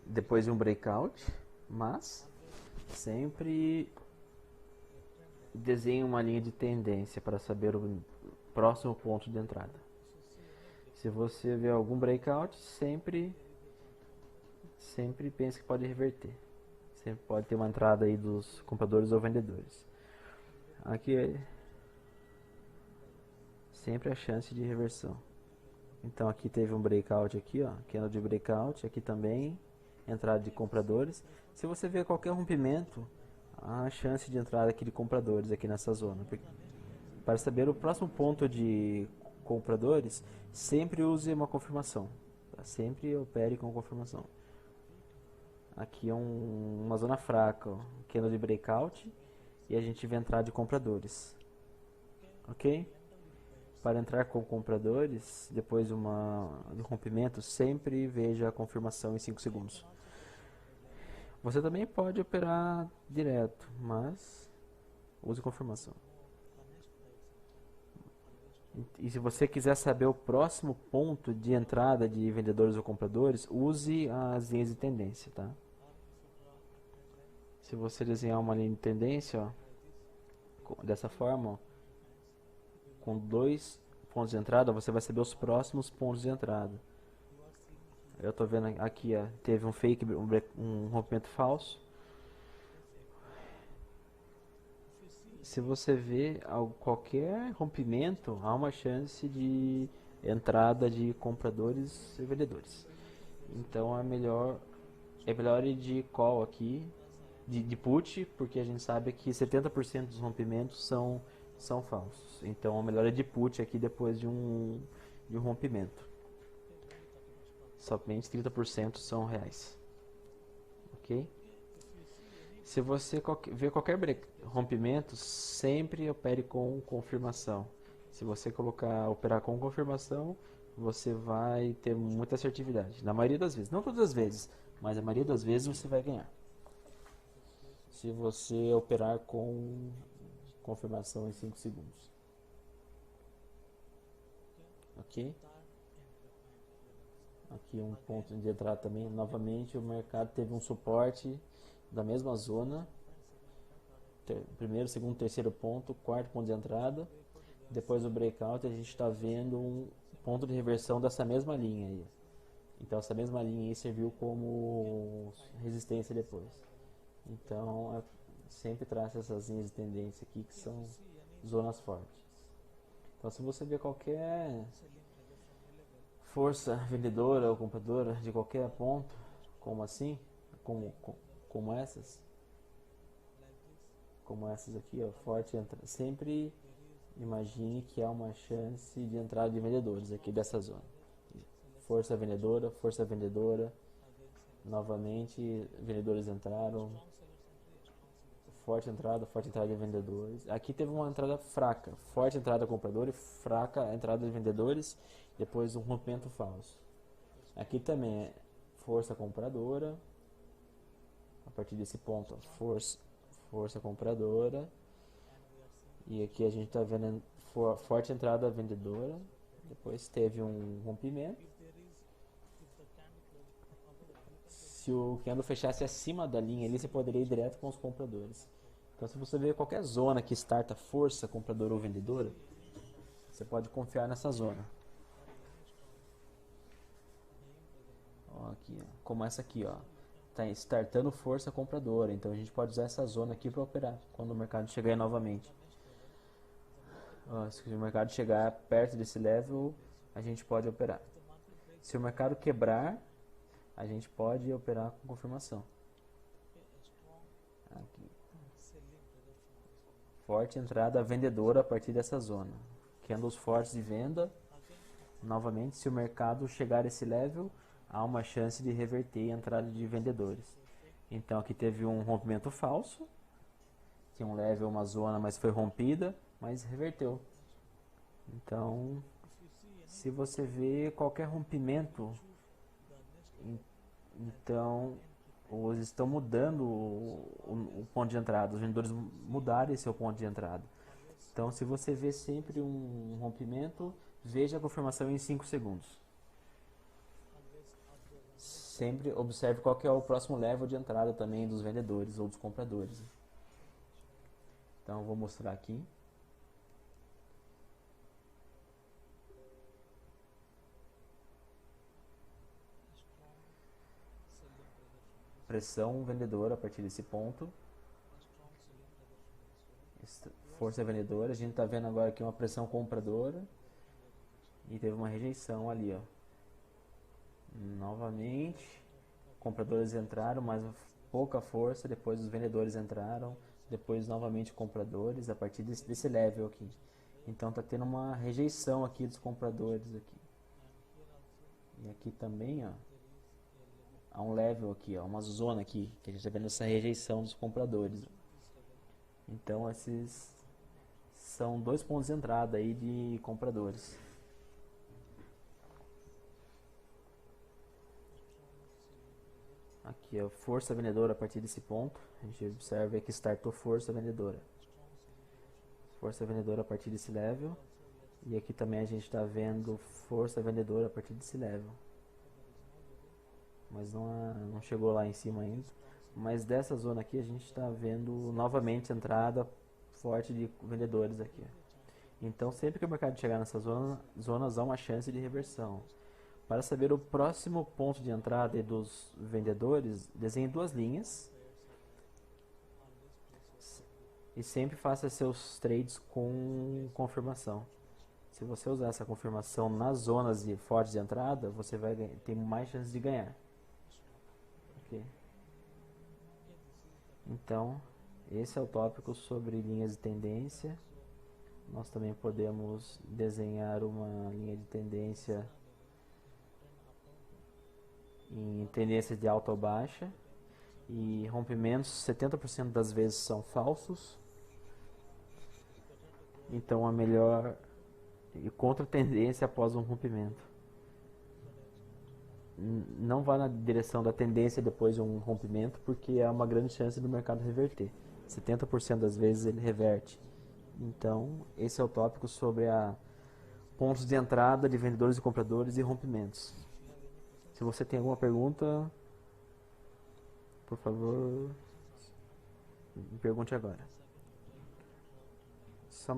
depois de um breakout, mas sempre desenhe uma linha de tendência para saber o próximo ponto de entrada. Se você vê algum breakout, sempre pense que pode reverter. Sempre pode ter uma entrada aí dos compradores ou vendedores. Aqui é sempre a chance de reversão. Então aqui teve um breakout aqui, ó, candle de breakout, aqui também entrada de compradores. Se você vê qualquer rompimento, há chance de entrada aqui de compradores aqui nessa zona. Para saber o próximo ponto de compradores, sempre use uma confirmação, tá? Sempre opere com confirmação. aqui é uma zona fraca, ó, candle de breakout, e a gente vê entrada de compradores, ok? Para entrar com compradores, depois de um rompimento, sempre veja a confirmação em 5 segundos. Você também pode operar direto, mas use confirmação. E se você quiser saber o próximo ponto de entrada de vendedores ou compradores, use as linhas de tendência, tá? Se você desenhar uma linha de tendência, ó, dessa forma, ó, com 2 pontos de entrada, você vai saber os próximos pontos de entrada. Eu tô vendo aqui, ó, teve um fake, um rompimento falso. Se você vê qualquer rompimento, há uma chance de entrada de compradores e vendedores. Então é melhor ir de call aqui, de put, porque a gente sabe que 70% dos rompimentos são falsos. Então é melhor ir de put aqui depois de um rompimento. Somente 30% são reais. Ok? Se você ver qualquer rompimento, sempre opere com confirmação. Se você operar com confirmação, você vai ter muita assertividade. Na maioria das vezes, não todas as vezes, mas a maioria das vezes você vai ganhar. Se você operar com confirmação em 5 segundos. Ok? Aqui um ponto de entrada também. Novamente, o mercado teve um suporte da mesma zona. Primeiro, segundo, terceiro ponto, quarto ponto de entrada. Depois do breakout, a gente está vendo um ponto de reversão dessa mesma linha aí. Então, essa mesma linha aí serviu como resistência depois. Então, sempre traz essas linhas de tendência aqui que são zonas fortes. Então, se você vê qualquer força vendedora ou compradora de qualquer ponto, como assim, como essas aqui, ó, forte entrada, sempre imagine que há uma chance de entrada de vendedores aqui dessa zona. Força vendedora, novamente vendedores entraram, forte entrada de vendedores. Aqui teve uma entrada fraca, forte entrada de comprador e fraca entrada de vendedores, depois um rompimento falso. Aqui também é força compradora, a partir desse ponto, ó, força compradora, e aqui a gente está vendo forte entrada vendedora, depois teve um rompimento. Se o candle fechasse acima da linha ali, você poderia ir direto com os compradores. Então, se você vê qualquer zona que starta força compradora ou vendedora, você pode confiar nessa zona. Ó, aqui, ó, como essa aqui, ó, tá startando força compradora, então a gente pode usar essa zona aqui para operar quando o mercado chegar aí novamente. Ó, se o mercado chegar perto desse level, a gente pode operar. Se o mercado quebrar, a gente pode operar com confirmação. Aqui. Forte entrada vendedora a partir dessa zona. Candles fortes de venda. Novamente, se o mercado chegar a esse level, há uma chance de reverter a entrada de vendedores. Então aqui teve um rompimento falso. Tinha um level, uma zona, mas foi rompida, mas reverteu. Então, se você vê qualquer rompimento, então eles estão mudando o ponto de entrada, os vendedores mudaram esse seu ponto de entrada. Então, se você vê sempre um rompimento, veja a confirmação em 5 segundos. Sempre observe qual que é o próximo level de entrada também dos vendedores ou dos compradores. Então, eu vou mostrar aqui. Pressão vendedora a partir desse ponto. Força vendedora. A gente está vendo agora aqui uma pressão compradora. E teve uma rejeição ali, ó. Novamente, compradores entraram, mas pouca força. Depois os vendedores entraram. Depois novamente compradores a partir desse level aqui. Então está tendo uma rejeição aqui dos compradores aqui. E aqui também, ó. há um level aqui, ó, uma zona aqui, que a gente está vendo essa rejeição dos compradores. Então esses são dois pontos de entrada aí de compradores. Aqui a força vendedora a partir desse ponto, a gente observa que startou força vendedora. Força vendedora a partir desse level. E aqui também a gente está vendo força vendedora a partir desse level. Mas não chegou lá em cima ainda. Mas dessa zona aqui a gente está vendo novamente entrada forte de vendedores aqui. Então sempre que o mercado chegar nessa zonas há uma chance de reversão. Para saber o próximo ponto de entrada dos vendedores, desenhe duas linhas. E sempre faça seus trades com confirmação. Se você usar essa confirmação nas zonas fortes de entrada, você vai ter mais chances de ganhar. Okay. Então, esse é o tópico sobre linhas de tendência. Nós também podemos desenhar uma linha de tendência em tendência de alta ou baixa. E rompimentos 70% das vezes são falsos. Então a melhor e contra tendência após um rompimento. Não vá na direção da tendência depois de um rompimento, porque há uma grande chance do mercado reverter. 70% das vezes ele reverte. Então, esse é o tópico sobre pontos de entrada de vendedores e compradores e rompimentos. Se você tem alguma pergunta, por favor, me pergunte agora. Só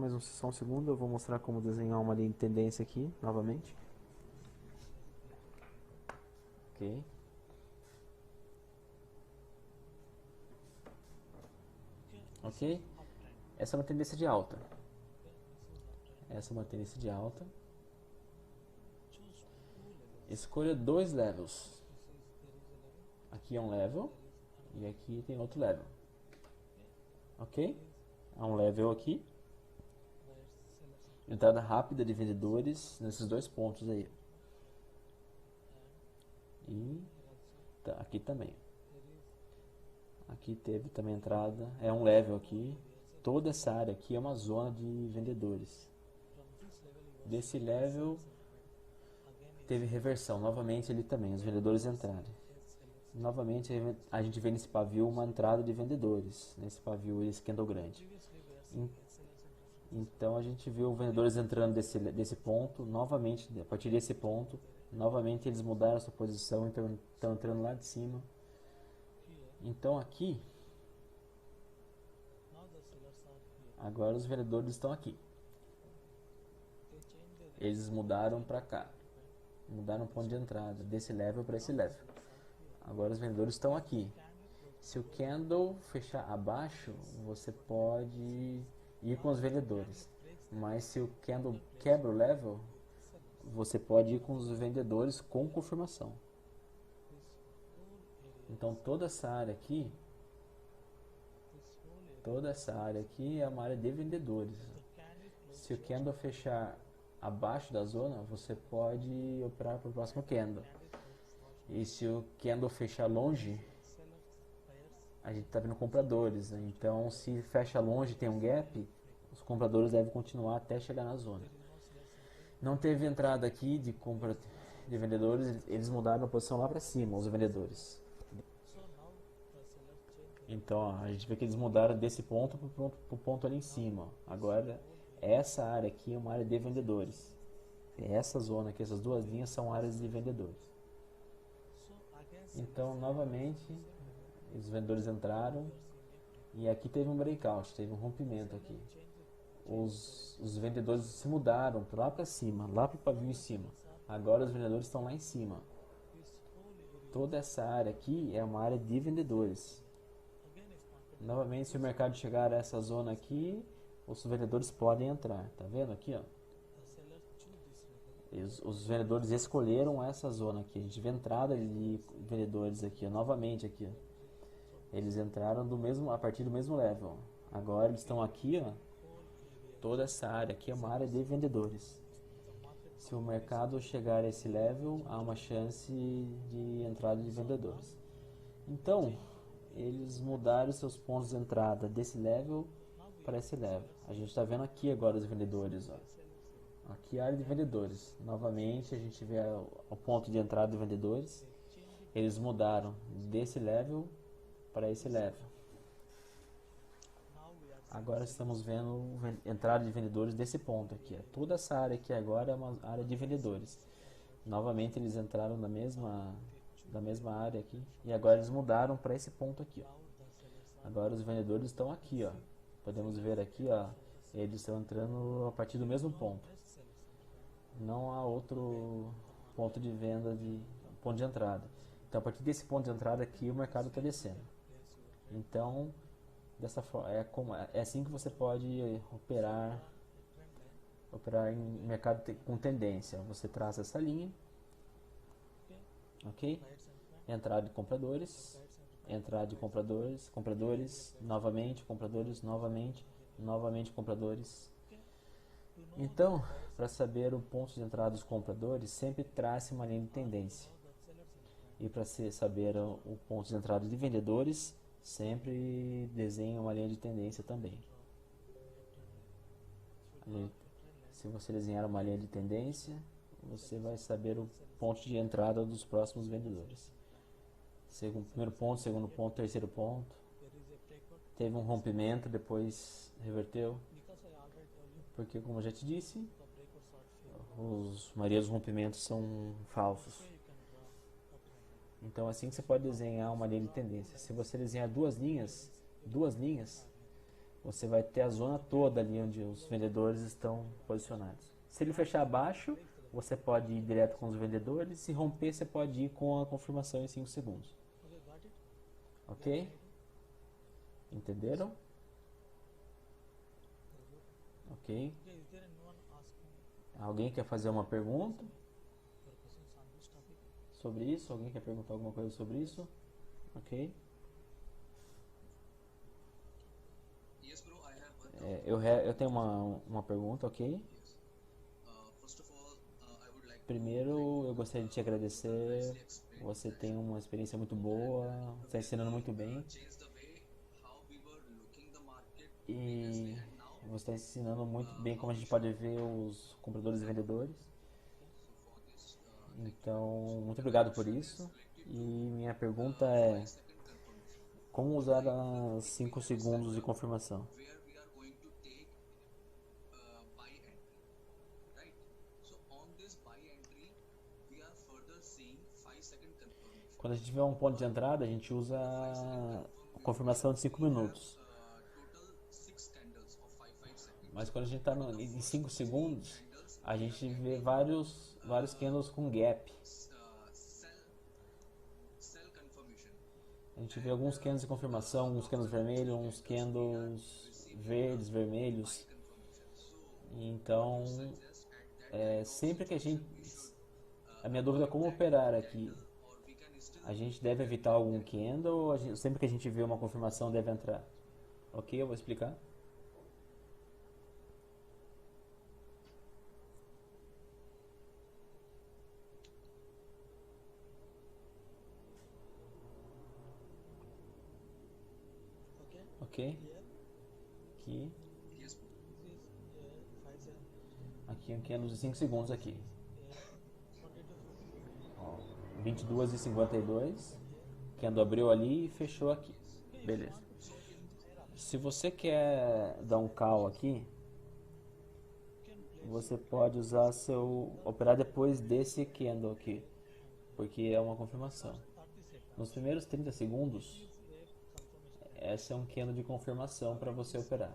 um segundo, eu vou mostrar como desenhar uma linha de tendência aqui, novamente. Ok. Ok? Essa é uma tendência de alta. Essa é uma tendência de alta. Escolha dois levels. Aqui é um level e aqui tem outro level. Ok? Há um level aqui. Entrada rápida de vendedores nesses dois pontos aí. E tá, aqui também. Aqui teve também entrada. É um level aqui. Toda essa área aqui é uma zona de vendedores. Desse level teve reversão. Novamente ali também, os vendedores entraram. Novamente a gente vê nesse pavio uma entrada de vendedores. Nesse pavio, esse candle grande. Então a gente viu vendedores entrando desse ponto, novamente, a partir desse ponto, novamente eles mudaram a sua posição, então estão entrando lá de cima. Então aqui, agora os vendedores estão aqui. Eles mudaram para cá, mudaram o ponto de entrada, desse level para esse level. Agora os vendedores estão aqui. Se o candle fechar abaixo, você pode ir com os vendedores, mas se o candle quebra o level, você pode ir com os vendedores com confirmação. Então toda essa área aqui é uma área de vendedores. Se o candle fechar abaixo da zona, você pode operar para o próximo candle. E se o candle fechar longe, a gente está vendo compradores, né? Então se fecha longe, tem um gap, os compradores devem continuar até chegar na zona. Não teve entrada aqui de compra de vendedores, eles mudaram a posição lá para cima, os vendedores. Então ó, a gente vê que eles mudaram desse ponto para o ponto ali em cima. Agora essa área aqui é uma área de vendedores. Essa zona aqui, essas duas linhas são áreas de vendedores. Então novamente os vendedores entraram e aqui teve um breakout, teve um rompimento aqui. Os vendedores se mudaram lá para cima, lá para o pavio em cima. Agora os vendedores estão lá em cima. Toda essa área aqui é uma área de vendedores. Novamente, se o mercado chegar a essa zona aqui, os vendedores podem entrar. Tá vendo aqui, ó? Os vendedores escolheram essa zona aqui. A gente vê entrada de vendedores aqui, ó. Novamente aqui, ó. Eles entraram a partir do mesmo level. Agora eles estão aqui, ó. Toda essa área aqui é uma área de vendedores. Se o mercado chegar a esse level, há uma chance de entrada de vendedores. Então, eles mudaram seus pontos de entrada desse level para esse level. A gente está vendo aqui agora os vendedores. Ó. Aqui é a área de vendedores. Novamente, a gente vê o ponto de entrada de vendedores. Eles mudaram desse level para esse level. Agora estamos vendo entrada de vendedores desse ponto aqui. Toda essa área aqui agora é uma área de vendedores. Novamente eles entraram da mesma área aqui e agora eles mudaram para esse ponto aqui. Ó. Agora os vendedores estão aqui. Ó. Podemos ver aqui, ó, eles estão entrando a partir do mesmo ponto. Não há outro ponto de venda, ponto de entrada. Então a partir desse ponto de entrada aqui o mercado está descendo. Então dessa forma, é assim que você pode operar em mercado com tendência. Você traça essa linha, ok? Entrada de compradores, compradores, novamente compradores, novamente compradores. Então, para saber o ponto de entrada dos compradores, sempre trace uma linha de tendência. E para saber o ponto de entrada de vendedores, sempre desenhe uma linha de tendência também. Se você desenhar uma linha de tendência, você vai saber o ponto de entrada dos próximos vendedores. Primeiro ponto, segundo ponto, terceiro ponto. Teve um rompimento, depois reverteu. Porque, como eu já te disse, a maioria dos rompimentos são falsos. Então, assim que você pode desenhar uma linha de tendência. Se você desenhar duas linhas, você vai ter a zona toda ali onde os vendedores estão posicionados. Se ele fechar abaixo, você pode ir direto com os vendedores. Se romper, você pode ir com a confirmação em 5 segundos. Ok? Entenderam? Ok? Alguém quer fazer uma pergunta sobre isso? Alguém quer perguntar alguma coisa sobre isso? Ok? Eu tenho uma pergunta, ok? Primeiro, eu gostaria de te agradecer. Você tem uma experiência muito boa, está ensinando muito bem. E você está ensinando muito bem como a gente pode ver os compradores e vendedores. Então, muito obrigado por isso. E minha pergunta é: como usar as 5 segundos de confirmação? Quando a gente vê um ponto de entrada, a gente usa a confirmação de 5 minutos. Mas quando a gente está em 5 segundos, a gente vê vários candles com gap. A gente vê alguns candles de confirmação, alguns candles vermelhos, uns candles verdes, vermelhos. Então, sempre que a minha dúvida é como operar aqui. A gente deve evitar algum candle ou sempre que a gente vê uma confirmação deve entrar? Ok, eu vou explicar. Ok? Aqui um candle de 5 segundos aqui. 22h52. Candle abriu ali e fechou aqui. Beleza. Se você quer dar um call aqui, você pode operar depois desse candle aqui, porque é uma confirmação. Nos primeiros 30 segundos, essa é um candle de confirmação para você operar.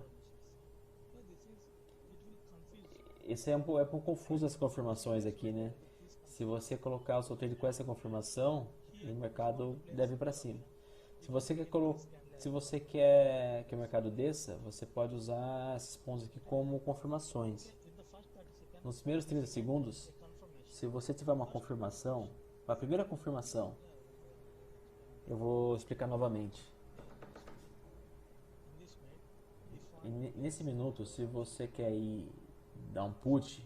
Esse é um pouco confuso as confirmações aqui, né? Se você colocar o seu trade com essa confirmação, o mercado deve ir para cima. Se você quer que o mercado desça, você pode usar esses pontos aqui como confirmações. Nos primeiros 30 segundos, se você tiver uma confirmação, a primeira confirmação, eu vou explicar novamente. E nesse minuto, se você quer ir dar um put,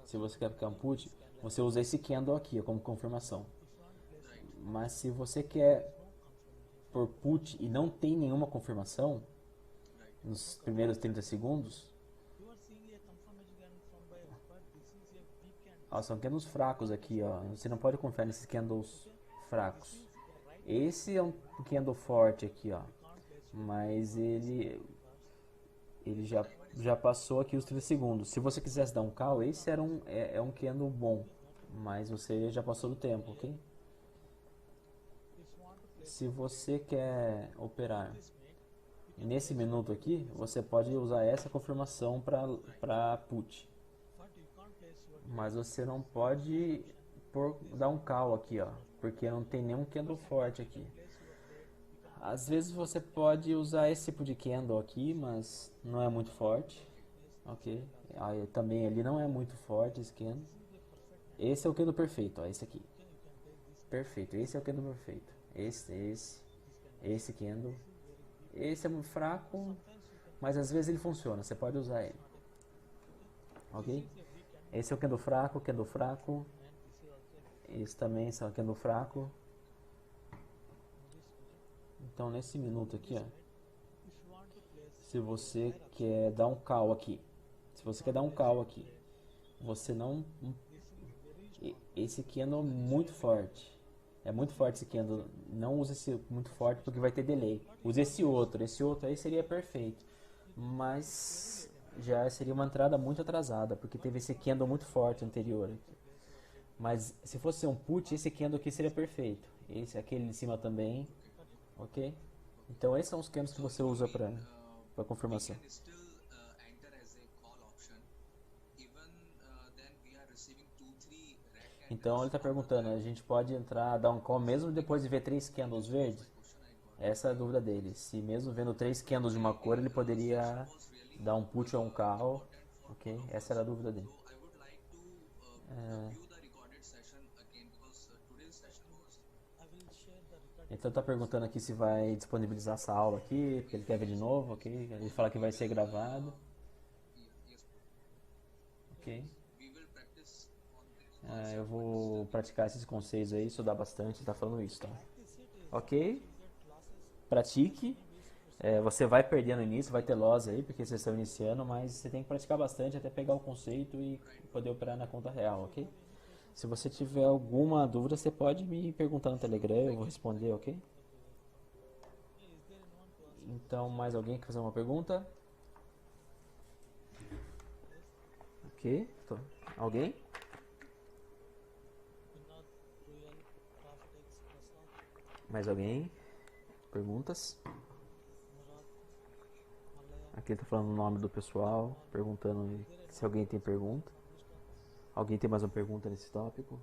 Se você quer aplicar um put, você usa esse candle aqui como confirmação. Mas se você quer por put e não tem nenhuma confirmação nos primeiros 30 segundos, ó, são candles fracos aqui, ó. Você não pode confiar nesses candles fracos. Esse é um candle forte aqui, ó. Mas ele já passou aqui os 30 segundos. Se você quisesse dar um call, esse era um candle bom. Mas você já passou do tempo, ok? Se você quer operar nesse minuto aqui, você pode usar essa confirmação para put. Mas você não pode dar um call aqui, ó, porque não tem nenhum candle forte aqui. Às vezes você pode usar esse tipo de candle aqui, mas não é muito forte, ok? Aí, também ele não é muito forte esse candle. Esse é o candle perfeito, ó, esse aqui. Perfeito, esse é o candle perfeito. Esse candle. Esse é muito fraco, mas às vezes ele funciona, você pode usar ele. Ok? Esse é o candle fraco, candle fraco. Esse também é o candle fraco. Então nesse minuto aqui, ó, se você quer dar um call aqui, você não, esse candle é muito forte. É muito forte esse candle. Não use esse muito forte porque vai ter delay. Use esse outro aí seria perfeito. Mas já seria uma entrada muito atrasada, porque teve esse candle muito forte anterior. Mas se fosse um put, esse candle aqui seria perfeito. Esse, aquele em cima também, ok? Então esses são os candles que você usa para confirmação. Então ele está perguntando, a gente pode entrar, dar um call mesmo depois de ver 3 candles verdes? Essa é a dúvida dele. Se mesmo vendo 3 candles de uma cor, ele poderia dar um put ou um call, ok? Essa era a dúvida dele. Então tá perguntando aqui se vai disponibilizar essa aula aqui, porque ele quer ver de novo, ok? Ele fala que vai ser gravado. Ok? Eu vou praticar esses conceitos aí, estudar bastante, ele tá falando isso, tá? Ok? Pratique. Você vai perder no início, vai ter loss aí, porque vocês estão iniciando, mas você tem que praticar bastante até pegar o conceito e poder operar na conta real, ok? Se você tiver alguma dúvida, você pode me perguntar no Telegram, eu vou responder, ok? Então, mais alguém quer fazer uma pergunta? Ok, alguém? Mais alguém? Perguntas? Aqui ele tá falando o nome do pessoal, perguntando se alguém tem pergunta. Alguém tem mais uma pergunta nesse tópico?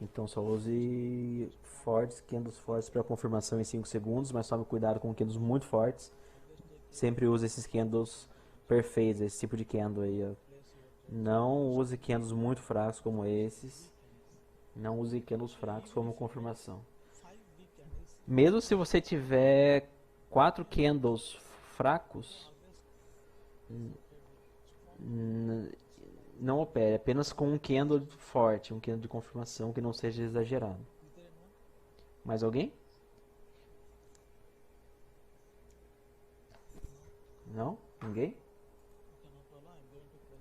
Então só use fortes, candles fortes para confirmação em 5 segundos, mas tome cuidado com candles muito fortes. Sempre use esses candles perfeitos, esse tipo de candle aí, ó. Não use candles muito fracos como esses. Não use candles fracos como confirmação. Mesmo se você tiver 4 candles fracos, não opere, apenas com um candle forte, um candle de confirmação que não seja exagerado. Mais alguém? Não? Ninguém?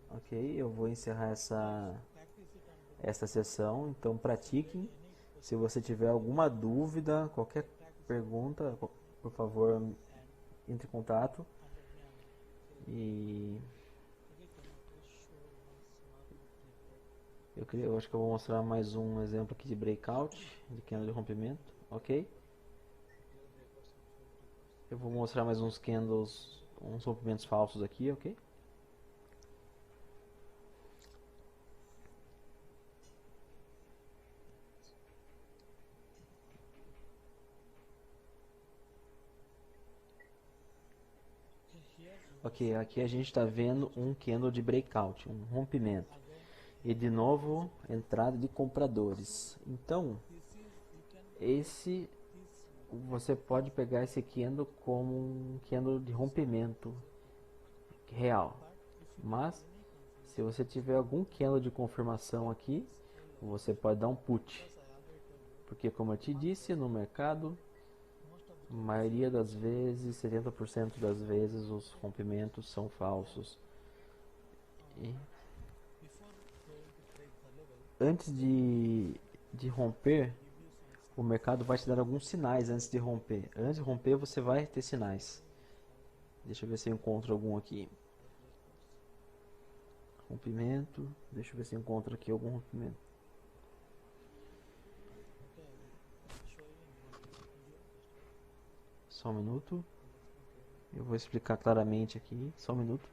Ok, eu vou encerrar essa sessão, então pratiquem. Se você tiver alguma dúvida, qualquer pergunta, por favor, entre em contato. E eu acho que eu vou mostrar mais um exemplo aqui de breakout, de candle de rompimento, ok? Eu vou mostrar mais uns candles, uns rompimentos falsos aqui, ok? Ok, aqui a gente está vendo um candle de breakout, um rompimento. E de novo, entrada de compradores. Então, esse você pode pegar esse candle como um candle de rompimento real. Mas se você tiver algum candle de confirmação aqui, você pode dar um put. Porque como eu te disse, no mercado, a maioria das vezes, 70% das vezes, os rompimentos são falsos. E antes de romper, o mercado vai te dar alguns sinais antes de romper. Antes de romper, você vai ter sinais. Deixa eu ver se eu encontro algum aqui. Rompimento. Deixa eu ver se eu encontro aqui algum rompimento. Só um minuto. Eu vou explicar claramente aqui. Só um minuto.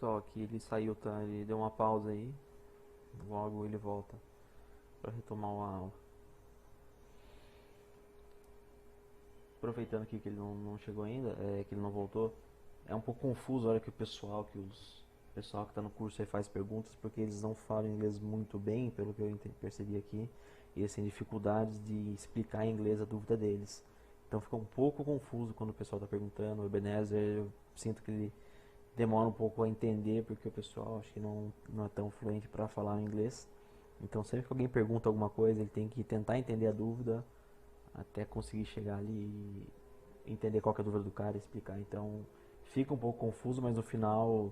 Só que ele saiu, tá? Ele deu uma pausa aí. Logo ele volta para retomar a aula. Aproveitando aqui que ele não chegou ainda, que ele não voltou, é um pouco confuso a hora que o pessoal, o pessoal que está no curso aí faz perguntas, porque eles não falam inglês muito bem, pelo que eu percebi aqui, e eles têm dificuldades de explicar em inglês a dúvida deles. Então fica um pouco confuso quando o pessoal está perguntando. O Ebenezer, eu sinto que ele demora um pouco a entender, porque o pessoal acho que não é tão fluente para falar inglês. Então sempre que alguém pergunta alguma coisa, ele tem que tentar entender a dúvida até conseguir chegar ali e entender qual que é a dúvida do cara e explicar. Então fica um pouco confuso, mas no final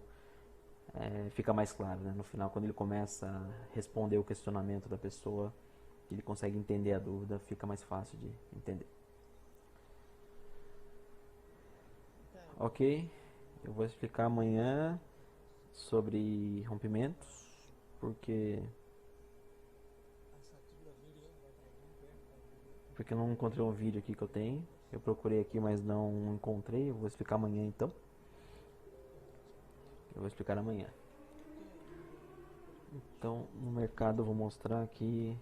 fica mais claro, né? No final, quando ele começa a responder o questionamento da pessoa, ele consegue entender a dúvida, fica mais fácil de entender. Ok, eu vou explicar amanhã sobre rompimentos, porque eu não encontrei um vídeo aqui que eu tenho. Eu procurei aqui, mas não encontrei. Eu vou explicar amanhã então. Eu vou explicar amanhã. Então, no mercado eu vou mostrar aqui.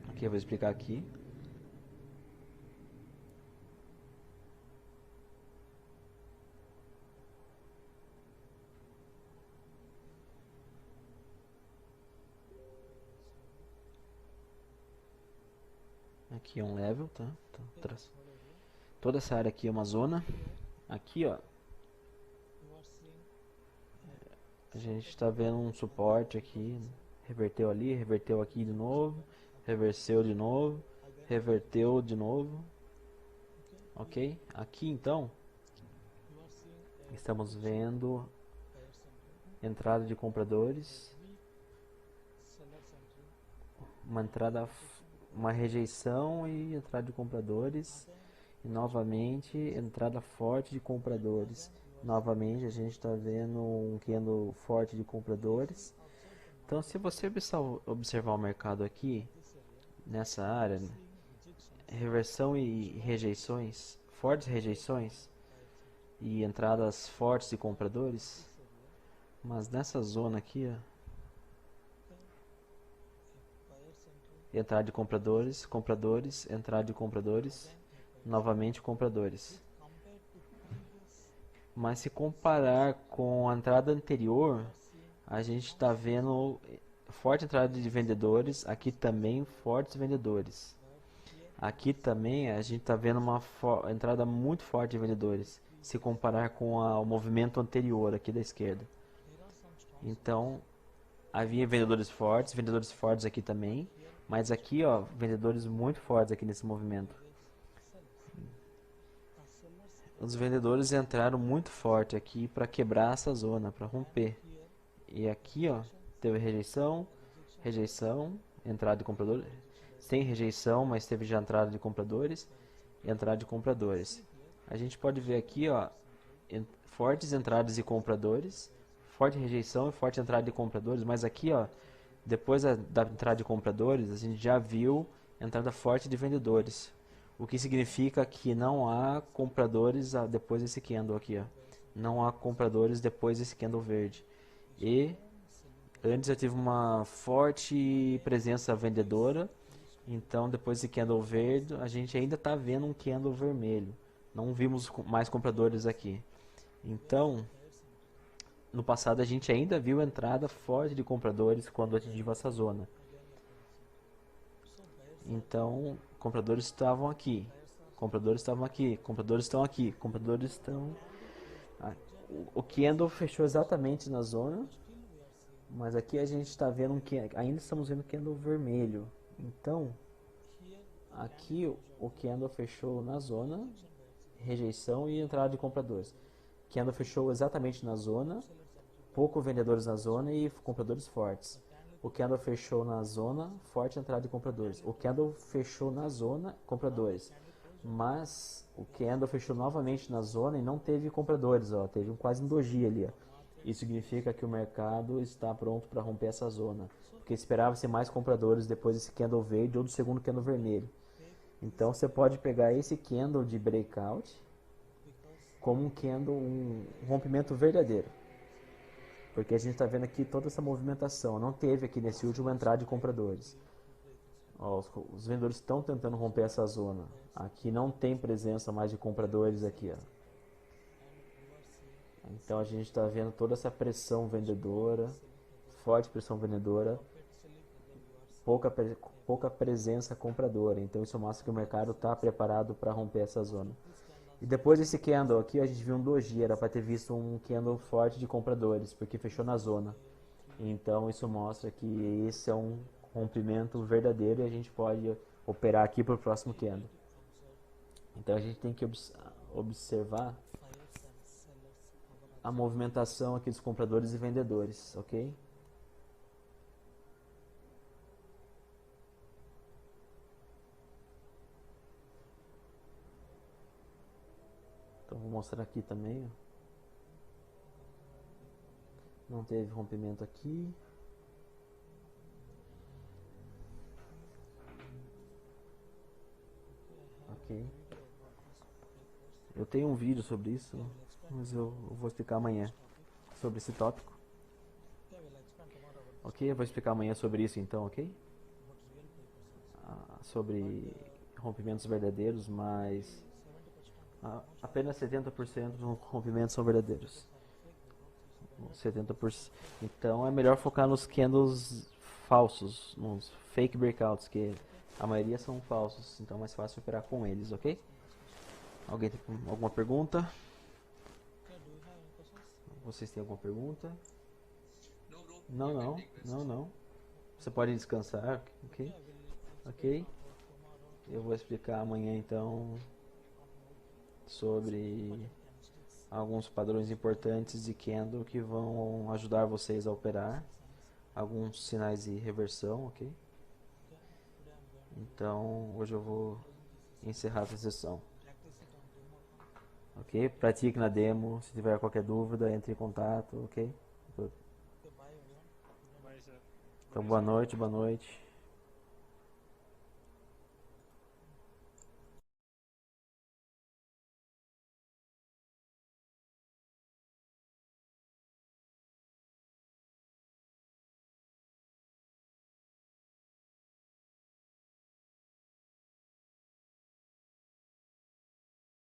Aqui eu vou explicar aqui. Aqui é um level, tá? Toda essa área aqui é uma zona. Aqui, ó, a gente está vendo um suporte aqui. reverteu ali, reverteu aqui de novo, reverseu de novo, reverteu de novo, ok? Aqui então estamos vendo entrada de compradores, uma rejeição e entrada de compradores, e novamente entrada forte de compradores. Novamente a gente está vendo um candle forte de compradores. Então, se você observar o mercado aqui nessa área, né, reversão e rejeições, fortes rejeições e entradas fortes de compradores, mas nessa zona aqui, ó, entrada de compradores, compradores, entrada de compradores, novamente compradores. Mas se comparar com a entrada anterior, a gente está vendo forte entrada de vendedores, aqui também fortes vendedores. Aqui também a gente está vendo uma entrada muito forte de vendedores, se comparar com o movimento anterior aqui da esquerda. Então, havia vendedores fortes aqui também, mas aqui, ó, vendedores muito fortes aqui nesse movimento. Os vendedores entraram muito forte aqui para quebrar essa zona, para romper. E aqui, ó, teve rejeição, rejeição, entrada de compradores, sem rejeição, mas teve já entrada de compradores, entrada de compradores. A gente pode ver aqui, ó, fortes entradas de compradores, forte rejeição e forte entrada de compradores, mas aqui, ó, depois da entrada de compradores, a gente já viu entrada forte de vendedores, o que significa que não há compradores depois desse candle aqui, ó. Não há compradores depois desse candle verde. E antes eu tive uma forte presença vendedora, então depois desse candle verde, a gente ainda está vendo um candle vermelho. Não vimos mais compradores aqui. Então, no passado a gente ainda viu entrada forte de compradores quando atingiu essa zona. Então, compradores estavam aqui, compradores estavam aqui, compradores estão aqui, compradores estão... O candle fechou exatamente na zona, mas aqui a gente está vendo ainda estamos vendo candle vermelho. Então, aqui o candle fechou na zona, rejeição e entrada de compradores. Candle fechou exatamente na zona, pouco vendedores na zona e compradores fortes. O candle fechou na zona, forte entrada de compradores. O candle fechou na zona, compradores. Mas o candle fechou novamente na zona e não teve compradores, ó, teve quase um doji ali, ó. Isso significa que o mercado está pronto para romper essa zona, porque esperava-se mais compradores depois desse candle verde ou do segundo candle vermelho. Então você pode pegar esse candle de breakout como um candle, um rompimento verdadeiro. Porque a gente está vendo aqui toda essa movimentação. Não teve aqui nesse último entrada de compradores. Ó, os vendedores estão tentando romper essa zona. Aqui não tem presença mais de compradores aqui, ó. Então a gente está vendo toda essa pressão vendedora, forte pressão vendedora, pouca presença compradora. Então isso mostra que o mercado está preparado para romper essa zona. E depois desse candle aqui, a gente viu um doji, era para ter visto um candle forte de compradores, porque fechou na zona. Então isso mostra que esse é um rompimento verdadeiro e a gente pode operar aqui para o próximo candle. Então a gente tem que observar a movimentação aqui dos compradores e vendedores, ok? Então vou mostrar aqui também, ó. Não teve rompimento aqui. Ok. Eu tenho um vídeo sobre isso, mas eu vou explicar amanhã sobre esse tópico. Ok, eu vou explicar amanhã sobre isso então, ok? Sobre rompimentos verdadeiros, mas apenas 70% dos rompimentos são verdadeiros. 70%. Então é melhor focar nos candles falsos, nos fake breakouts, que a maioria são falsos, então é mais fácil operar com eles, ok? Alguém tem alguma pergunta? Vocês têm alguma pergunta? Não. Você pode descansar, ok? Ok? Eu vou explicar amanhã então sobre alguns padrões importantes de Kendo que vão ajudar vocês a operar, alguns sinais de reversão, ok? Então hoje eu vou encerrar essa sessão, ok? Pratique na demo, se tiver qualquer dúvida entre em contato, ok? Vai, sir. Então boa noite, boa noite.